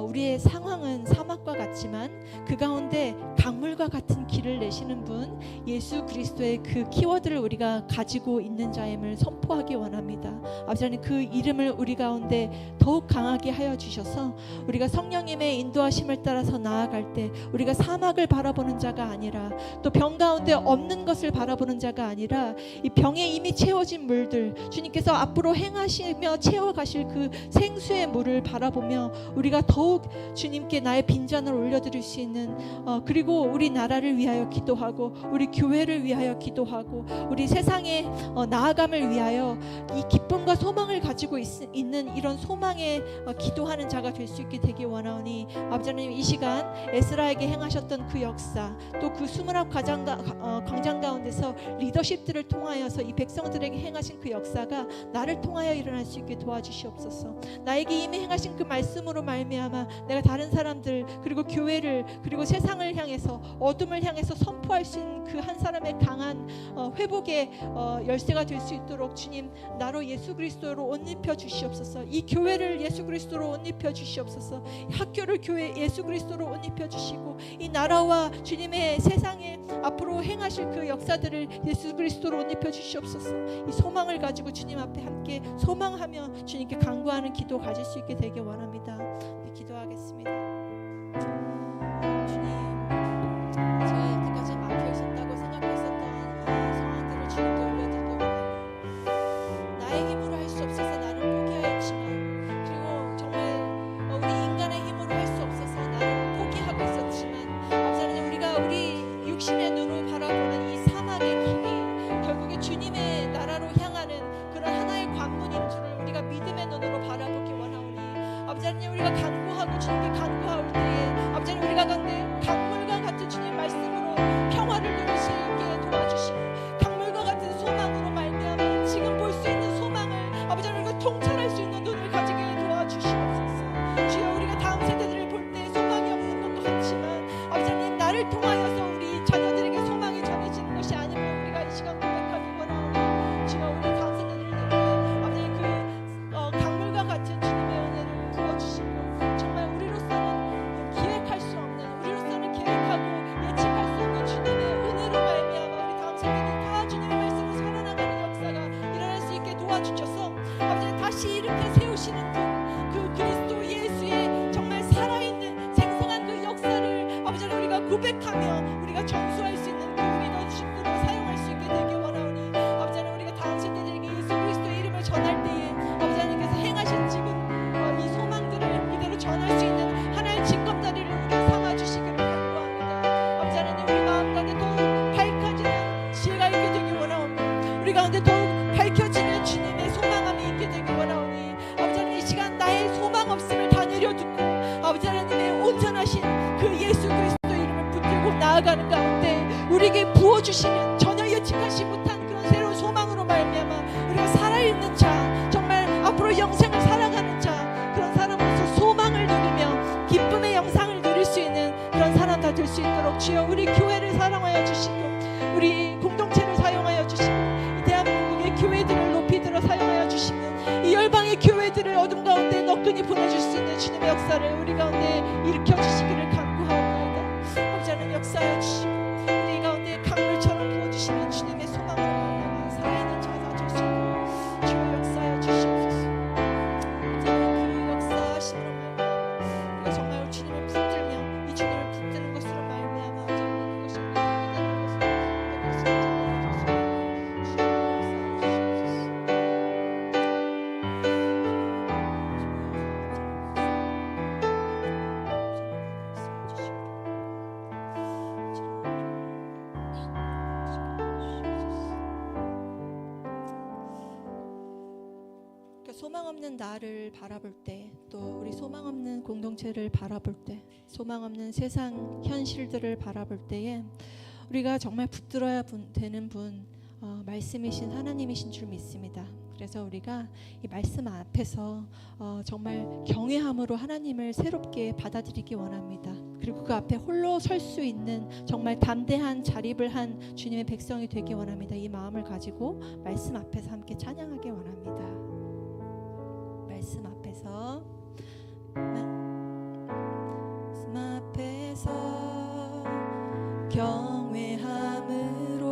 우리의 상황은 사막과 같지만 그 가운데 강물과 같은 길을 내시는 분 예수 그리스도의 그 키워드를 우리가 가지고 있는 자임을 선포하기 원합니다. 아버지 하나님, 그 이름을 우리 가운데 더욱 강하게 하여 주셔서 우리가 성령님의 인도하심을 따라서 나아갈 때 우리가 사막을 바라보는 자가 아니라 또 병 가운데 없는 것을 바라보는 자가 아니라 이 병에 이미 채워진 물들, 주님께서 앞으로 행하시며 채워가실 그 생수의 물을 바라보며 우리가 더욱 주님께 나의 빈잔을 올려드릴 수 있는 그리고 우리 나라를 위하여 기도하고 우리 교회를 위하여 기도하고 우리 세상의 나아감을 위하여 이 기쁨과 소망을 가지고 있는 이런 소망에 기도하는 자가 될 수 있게 되기 원하오니 아버지 하나님, 이 시간 에스라에게 행하셨던 그 역사, 또 그 수문학 광장 가운데서 리더십들을 통하여서 이 백성들에게 행하신 그 역사가 나를 통하여 일어날 수 있게 도와주시옵소서. 나에게 이미 행하신 그 말씀으로 말미암아 내가 다른 사람들 그리고 교회를 그리고 세상을 향해서 어둠을 향해서 선포할 수 있는 그 한 사람의 강한 회복의 열쇠가 될 수 있도록 주님, 나로 예수 그리스도로 옷 입혀 주시옵소서. 이 교회를 예수 그리스도로 옷 입혀 주시옵소서. 학교를 교회 예수 그리스도로 옷 입혀 주시고 이 나라와 주님의 세상에 앞으로 행하실 그 역사들을 예수 그리스도로 옷 입혀 주시옵소서. 이 소망을 가지고 주님 앞에 함께 소망하며 주님께 간구하는 기도 가질 수 있게 되길 원합니다. 기도하겠습니다. 주님, 제가 여태까지 막혀 있었다고 생각했었던 이 상황들을 주님께 올려드리고 나의 힘으로 할 수 없어서 나는 포기하였지만, 그리고 정말 우리 인간의 힘으로 할 수 없어서 나는 포기하고 있었지만, 아버지 하나님, 우리가 우리 육신의 눈으로 바라보는 이 사막의 길이 결국에 주님의 나라로 향하는 그런 하나의 관문인 줄을 우리가 믿음의 눈으로 바라보기 원하오니 아버지 하나님, 우리가 간구하고 주님께 간구할 때에 아버지 하나님, 우리가 강물과 같은 주님 말씀으로 평화를 누릴 수 있게 도와주시고 강물과 같은 소망으로 말미암아 지금 볼 수 있는 소망을 아버지 하나님, 우리가 통찰할 수 있는 눈을 가지게 도와주시옵소서. 주여, 우리가 다음 세대들을 볼 때 소망이 없는 것도 같지만 아버지 하나님, 나를 통하여서 우리 자녀들에게 소망이 전해지는 것이 아니면 우리가 이 시간 고백하기 원하오니 주여, 우리 다음 세대들을 위해 아버지 그 강물과 같은 주님의 은혜를 부어주시고 정말 우리로서는 기획할 수 없는, 우리로서는 계획하고 예측할 수 없는 주님의 은혜로 말미암아 우리 다음 세대들이 다 주님의 말씀으로 살아나가는 역사가 일어날 수 있게 도와주셔서 아버지 다시 일으켜 세우시는 그 그리스도 예수의 정말 살아있는 생생한 그 역사를 아버지 우리가 고백하며 우리가 전수할 수 있는 그 리더십으로 사용할 수 있게 되길 원하오니 아버지 하나님, 우리가 다음 세대들에게 예수 그리스도의 이름을 전할 때에 아버지 하나님께서 행하신 지금 이 소망들을 이대로 전할 수 있는 하나의 징검다리를 우리가 삼아주시기를 간구합니다. 아버지 하나님, 우리 마음 가운데 더욱 밝혀지는 지혜가 있게 되길 원하오니 우리 가운데 더욱 밝혀지는 주님의 소망함이 있게 되길 원하오니 아버지 하나님, 이 시간 나의 소망 없음을 다 내려두고 아버지 하나님의 온전하신 그 예수 그리스도 이름을 붙들고 나아가는 가운데 우리에게 부어주시는 전혀 예측하지 못한 그런 새로운 소망으로 말미암아 우리가 살아있는 자, 정말 앞으로 영생을 살아가는 자, 그런 사람으로서 소망을 누리며 기쁨의 영상을 누릴 수 있는 그런 사람 다 될 수 있도록 주여, 우리 교회를 사랑하여 주시고 우리 공동체를 사용하여 주시고 이 대한민국의 교회들을 높이 들어 사용하여 주시는 이 열방의 교회들을 어둠 가운데 너끈히 보내줄 수 있는 주님의 역사를 우리 가운데 일으켜 주시기를 간구하옵나이다. 아버지 하나님, 역사하여 주시고 우리 가운데 강물처럼 부어주시는 주님의 소망으로 말미암아 살아있는 자가 될 수 있도록 주여 역사하여 주시옵소서. 아버지 하나님, 그 역사하심으로 말미암아 우리가 정말 주님을 붙들며 이 주님을 붙드는 것으로 말미암아 아버지 하나님, 그것이 우리의 힘이 되는 것을 주님 역사하여 주시옵소서. 소망 없는 나를 바라볼 때, 또 우리 소망 없는 공동체를 바라볼 때, 소망 없는 세상 현실들을 바라볼 때에 우리가 정말 붙들어야 되는 분, 말씀이신 하나님이신 줄 믿습니다. 그래서 우리가 이 말씀 앞에서 정말 경외함으로 하나님을 새롭게 받아들이기 원합니다. 그리고 그 앞에 홀로 설 수 있는 정말 담대한 자립을 한 주님의 백성이 되기 원합니다. 이 마음을 가지고 말씀 앞에서 함께 찬양하기 원합니다. 말씀 앞에서 경외함으로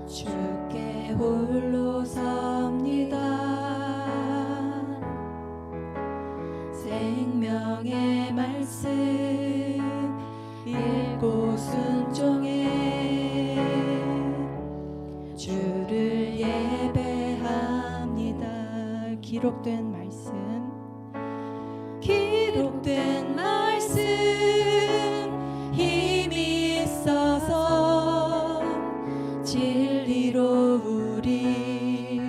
주께 홀로 섭니다. 생명의 말씀 읽고 순종해 주를 예배합니다. 기록된 말씀, 기록된 말씀, 힘이 있어서 진리로 우리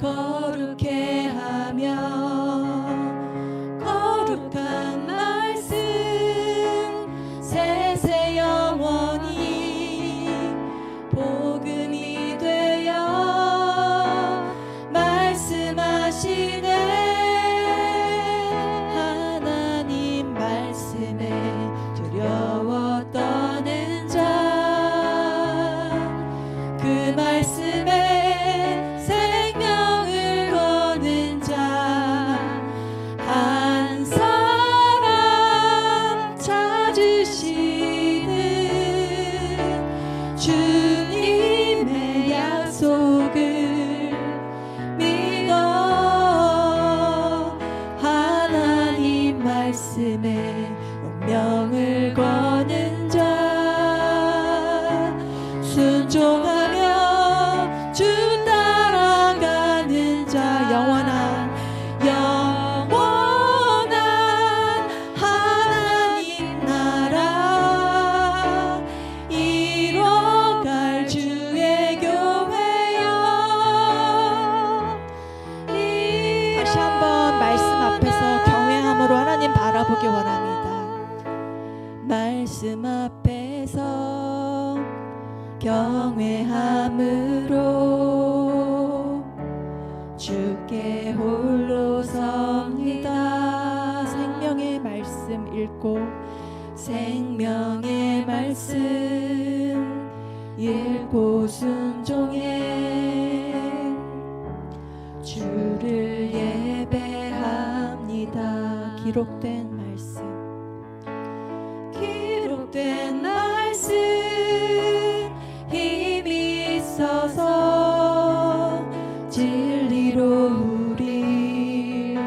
거룩해 하며, 거룩한 말씀 세세 영원히 복음이 되어 말씀하시네. 하나님 말씀에 두려워 떠는 자, 그 말씀에 생명을 거는 자, 한 사람 찾으시는 주님의 약속을 믿어 하나님 말씀에 운명을 거는 자, 순종하며 주 따라가는 자, 영원한 하나님 나라 이뤄갈 주의 교회여. 다시 한번 말씀 앞에서 경외함으로 하나님 바라보기 원합니다. 말씀 앞에서 경외함으로 주께 홀로 섭니다. 생명의 말씀 읽고, 생명의 말씀 읽고 순종해 주를 예배합니다. 기록된 말씀, 기록된 말씀 힘이 있어서 진리로 우리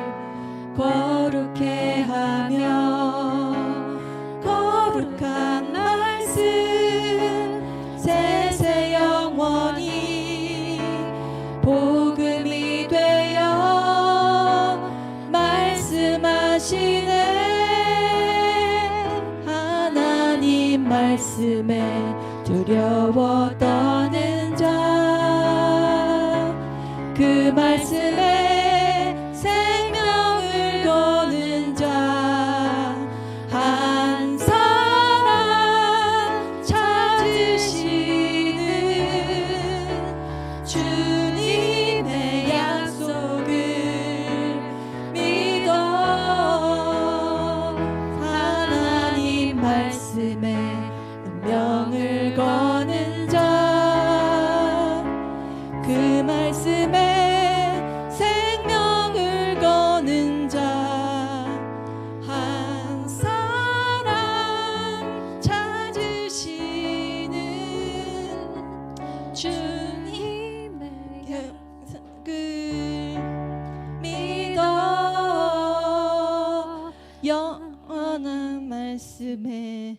거룩해 하며, 거룩한 말씀 세세 영원히 복음이 되어 말씀하시네. 하나님 말씀에 두려워 떠는 자, 그 말씀에 생명을 거는 자, 한 사람 찾으시는 주님의 약속을 믿어 하나님 말씀에 운명을 거는 자, 그 말씀에 생명을 거는 자, 한 사람 찾으시는 주님의 약속을 믿어 영원한 말씀에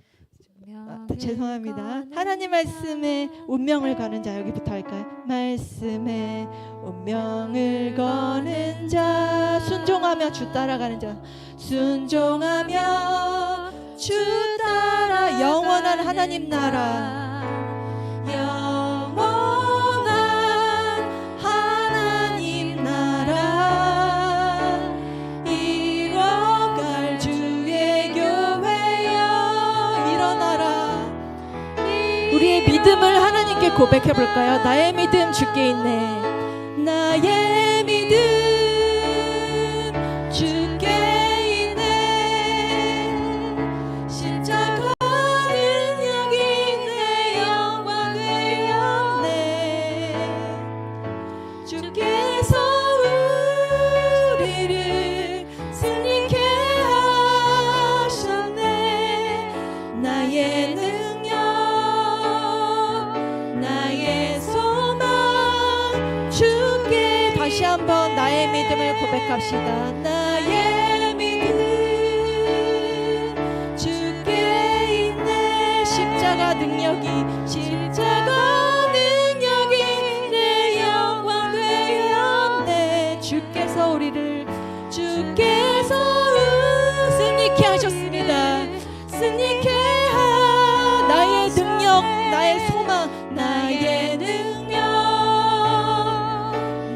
죄송합니다. 하나님 말씀에 운명을 거는 자, 여기부터 할까요? 말씀에 운명을 거는 자, 순종하며 주 따라가는 자, 순종하며 주 따라 영원한 하나님 나라, 영원한 하나님 우리의 믿음을 하나님께 고백해 볼까요? 나의 믿음 주께 있네. 나의 믿음 주께 있네. 십자가는 여기 내 영광 되었네. 주께서 우리를 승리케 하셨네. 나의 능력 나의 소망 주께. 다시 한번 나의 믿음을 고백합시다. 나의 믿음 주께 있네. 십자가 능력이 내 영광 되었네. 주께서 우리를 승리케 하셨습니다. 승리케 나의 능력 나의 소망 나의 능력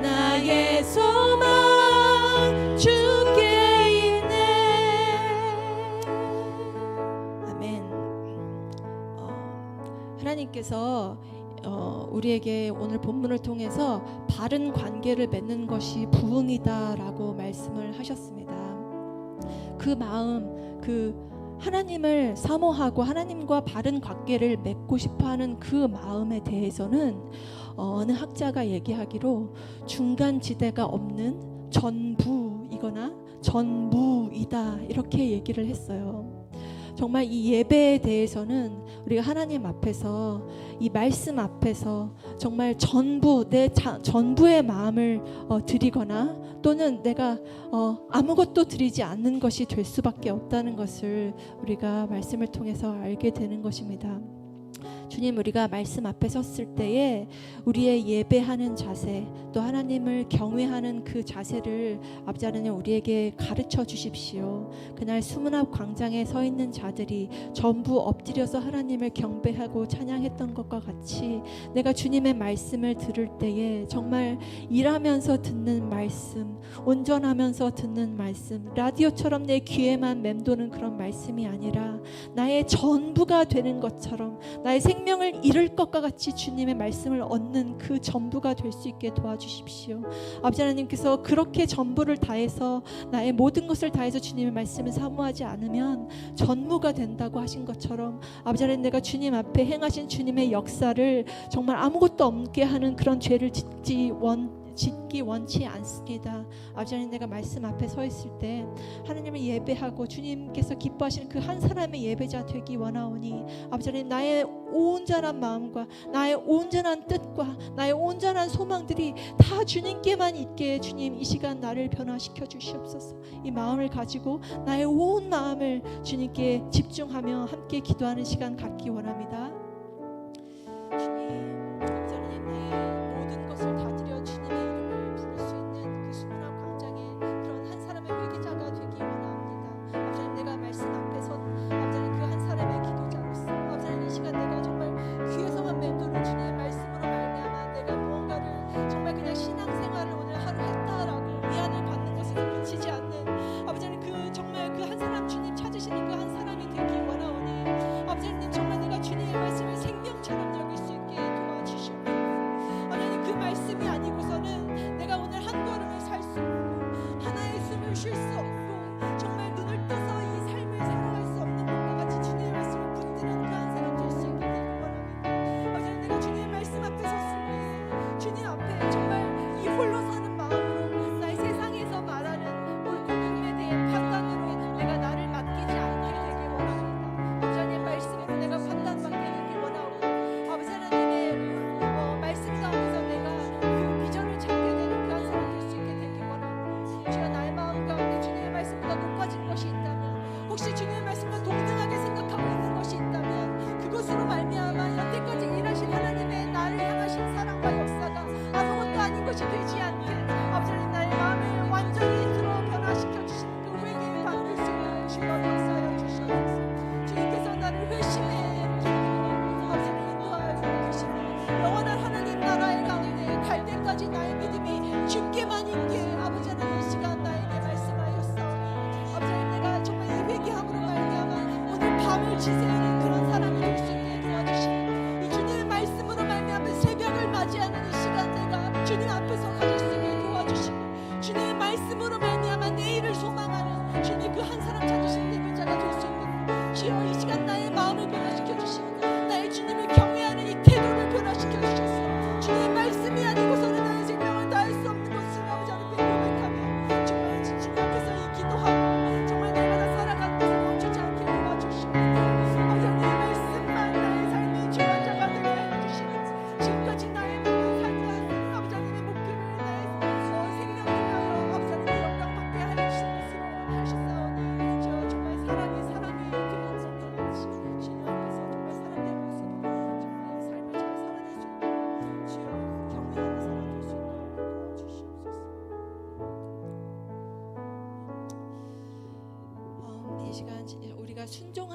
나의 소망 주께 있네. 아멘. 하나님께서 우리에게 오늘 본문을 통해서 바른 관계를 맺는 것이 부흥이다라고 말씀을 하셨습니다. 그 마음, 하나님을 사모하고 하나님과 바른 관계를 맺고 싶어하는 그 마음에 대해서는 어느 학자가 얘기하기로 중간 지대가 없는 전부이거나 전무이다 이렇게 얘기를 했어요. 정말 이 예배에 대해서는 우리가 하나님 앞에서 이 말씀 앞에서 정말 전부의 마음을 드리거나 또는 내가 아무것도 드리지 않는 것이 될 수밖에 없다는 것을 우리가 말씀을 통해서 알게 되는 것입니다. 주님, 우리가 말씀 앞에 섰을 때에 우리의 예배하는 자세 또 하나님을 경외하는 그 자세를 아버지 하나님 우리에게 가르쳐 주십시오. 그날 수문 앞 광장에 서 있는 자들이 전부 엎드려서 하나님을 경배하고 찬양했던 것과 같이 내가 주님의 말씀을 들을 때에 정말 일하면서 듣는 말씀, 운전하면서 듣는 말씀, 라디오처럼 내 귀에만 맴도는 그런 말씀이 아니라 나의 전부가 되는 것처럼 나의 생명을 잃을 것과 같이 주님의 말씀을 얻는 그 전부가 될 수 있게 도와주십시오. 아버지 하나님께서 그렇게 전부를 다해서 나의 모든 것을 다해서 주님의 말씀을 사모하지 않으면 전무가 된다고 하신 것처럼 아버지 하나님 내가 주님 앞에 행하신 주님의 역사를 정말 아무것도 없게 하는 그런 죄를 짓기 원치 않습니다. 아버지 하나님 내가 말씀 앞에 서 있을 때 하나님을 예배하고 주님께서 기뻐하시는 그 한 사람의 예배자 되기 원하오니 아버지 하나님 나의 온전한 마음과 나의 온전한 뜻과 나의 온전한 소망들이 다 주님께만 있게 주님 이 시간 나를 변화시켜 주시옵소서. 이 마음을 가지고 나의 온 마음을 주님께 집중하며 함께 기도하는 시간 갖기 원합니다. 주님 아버지 하나님 내 모든 것을 다 드려 주님의 이름을 부를 수 있는 그 수문학 광장에 그런 한 사람의 회개자가 되기 원합니다. 아버지 하나님 내가 말씀 앞에 선 아버지 하나님 그 한 사람의 기도자로서 아버지 하나님 이 시간 내가 정말 귀에서만 맴도는 주님의 말씀으로 말미암아 내가 무언가를 정말 그냥 신앙생활을 오늘 하루 했다라고 위안을 받는 것에 그치지 않는 아버지 하나님 그 정말 그 한 사람 주님 찾으시는 그 한 사람이 되기 원하오니 아버지 하나님 정말 내가 주님의 말씀을 생명처럼 여길 수 있게 도와주시옵소서.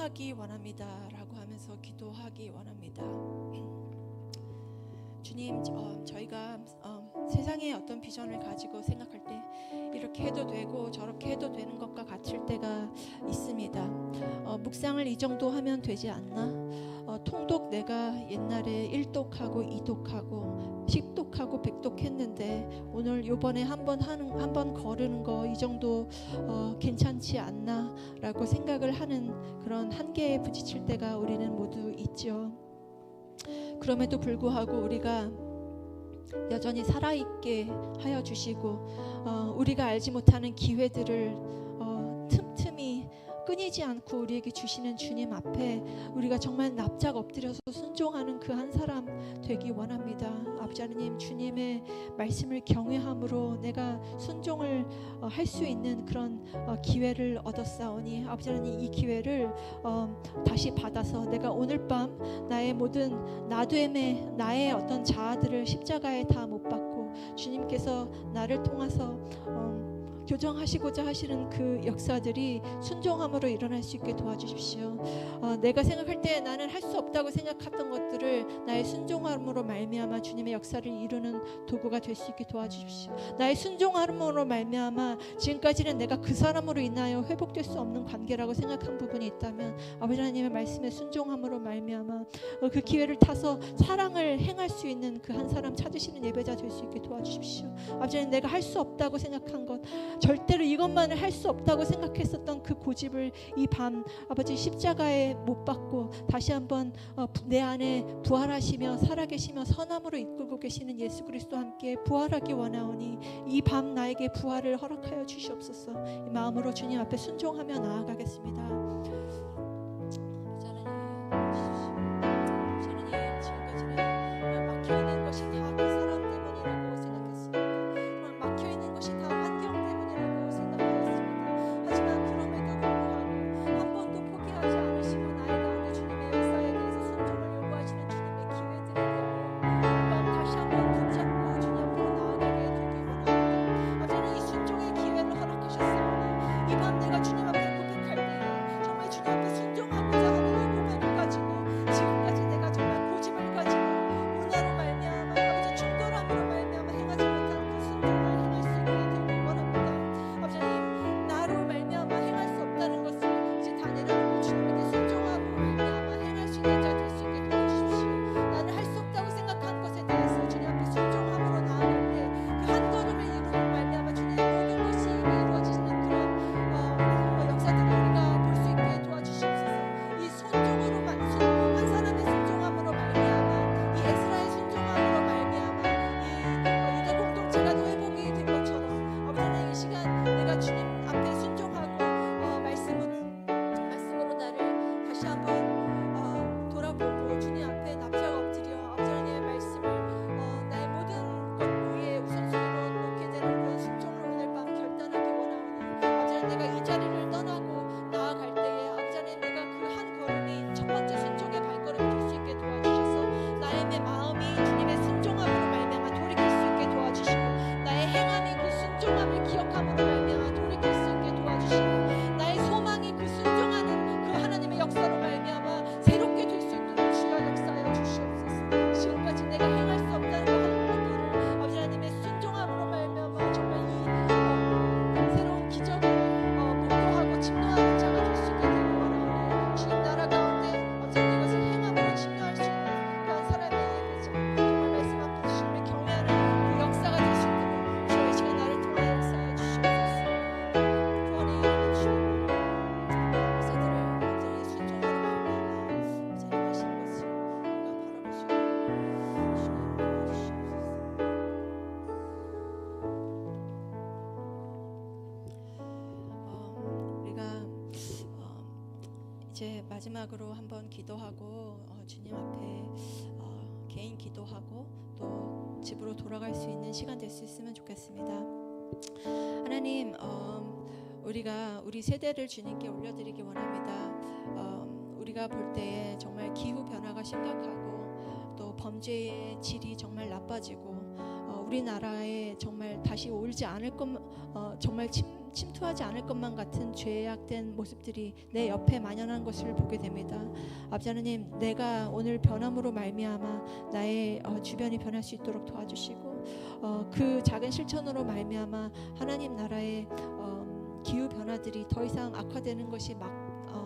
기도하기 원합니다 라고 하면서 기도하기 원합니다. 주님, 저희가 세상에 어떤 비전을 가지고 생각할 때 이렇게 해도 되고 저렇게 해도 되는 것과 같을 때가 있습니다. 묵상을 이 정도 하면 되지 않나? 통독 내가 옛날에 1독하고 2독하고 10독하고 100독 했는데 오늘 요번에 한 번 거르는 거 이 정도 괜찮지 않나? 라고 생각을 하는 그런 한계에 부딪힐 때가 우리는 모두 있죠. 그럼에도 불구하고 우리가 여전히 살아있게 하여 주시고 우리가 알지 못하는 기회들을 틈틈이 끊이지 않고 우리에게 주시는 주님 앞에 우리가 정말 납작 엎드려서 순종하는 그 한 사람 되기 원합니다. 아버지 하나님, 주님의 말씀을 경외함으로 내가 순종을 할 수 있는 그런 기회를 얻었사오니 아버지 하나님, 이 기회를 다시 받아서 내가 오늘 밤 나의 모든 나됨의 나의 어떤 자아들을 십자가에 다 못 박고 주님께서 나를 통해서 교정하시고자 하시는 그 역사들이 순종함으로 일어날 수 있게 도와주십시오. 내가 생각할 때 나는 할 수 없다고 생각했던 것들을 나의 순종함으로 말미암아 주님의 역사를 이루는 도구가 될 수 있게 도와주십시오. 나의 순종함으로 말미암아 지금까지는 내가 그 사람으로 인하여 회복될 수 없는 관계라고 생각한 부분이 있다면 아버지 하나님의 말씀에 순종함으로 말미암아 그 기회를 타서 사랑을 행할 수 있는 그 한 사람 찾으시는 예배자 될 수 있게 도와주십시오. 아버지 하나님, 내가 할 수 없다고 생각한 것, 절대로 이것만을 할 수 없다고 생각했었던 그 고집을 이 밤 아버지 십자가에 못 박고 다시 한번 내 안에 부활하시며 살아계시며 선함으로 이끌고 계시는 예수 그리스도와 함께 부활하기 원하오니 이 밤 나에게 부활을 허락하여 주시옵소서. 이 마음으로 주님 앞에 순종하며 나아가겠습니다. 이제 마지막으로 한번 기도하고 주님 앞에 개인 기도하고 또 집으로 돌아갈 수 있는 시간 될 수 있으면 좋겠습니다. 하나님, 우리가 우리 세대를 주님께 올려드리기 원합니다. 우리가 볼 때에 정말 기후 변화가 심각하고 또 범죄의 질이 정말 나빠지고 우리나라에 정말 다시 올지 않을 것, 정말 침투하지 않을 것만 같은 죄악된 모습들이 내 옆에 만연한 것을 보게 됩니다. 아버지 하나님, 내가 오늘 변함으로 말미암아 나의 주변이 변할 수 있도록 도와주시고, 그 작은 실천으로 말미암아 하나님 나라의 기후 변화들이 더 이상 악화되는 것이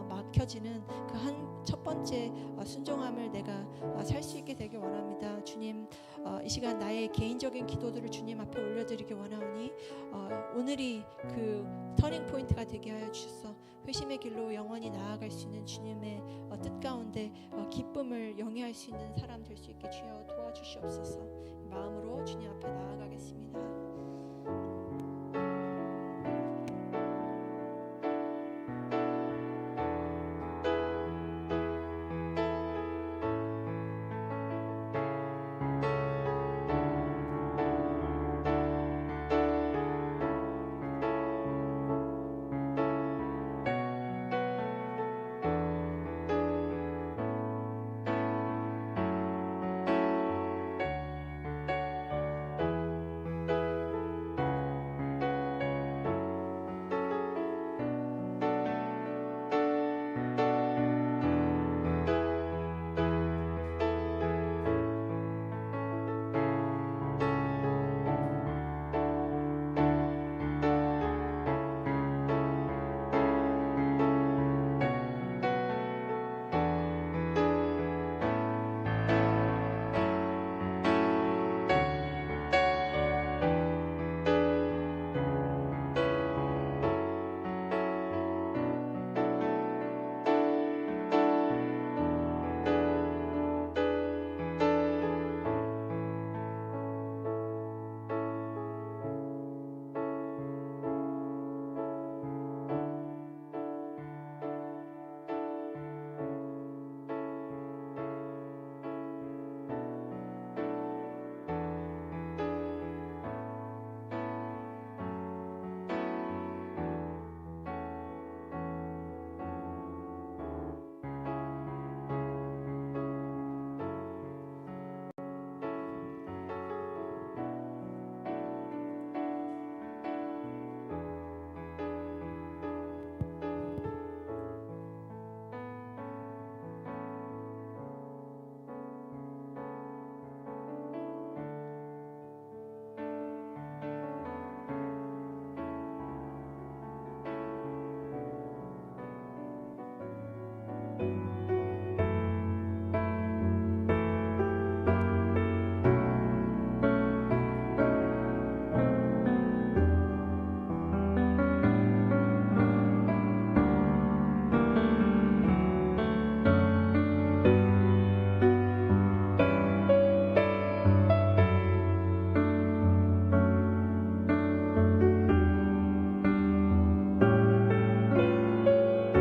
막혀지는 그 한 첫 번째 순종함을 내가 살 수 있게 되길 원합니다. 주님, 이 시간 나의 개인적인 기도들을 주님 앞에 올려드리기 원하오니 오늘이 그 터닝 포인트가 되게 하여 주셔서 회심의 길로 영원히 나아갈 수 있는 주님의 뜻 가운데 기쁨을 영위할 수 있는 사람 될 수 있게 주여 도와주시옵소서. 마음으로 주님 앞에 나아가겠습니다.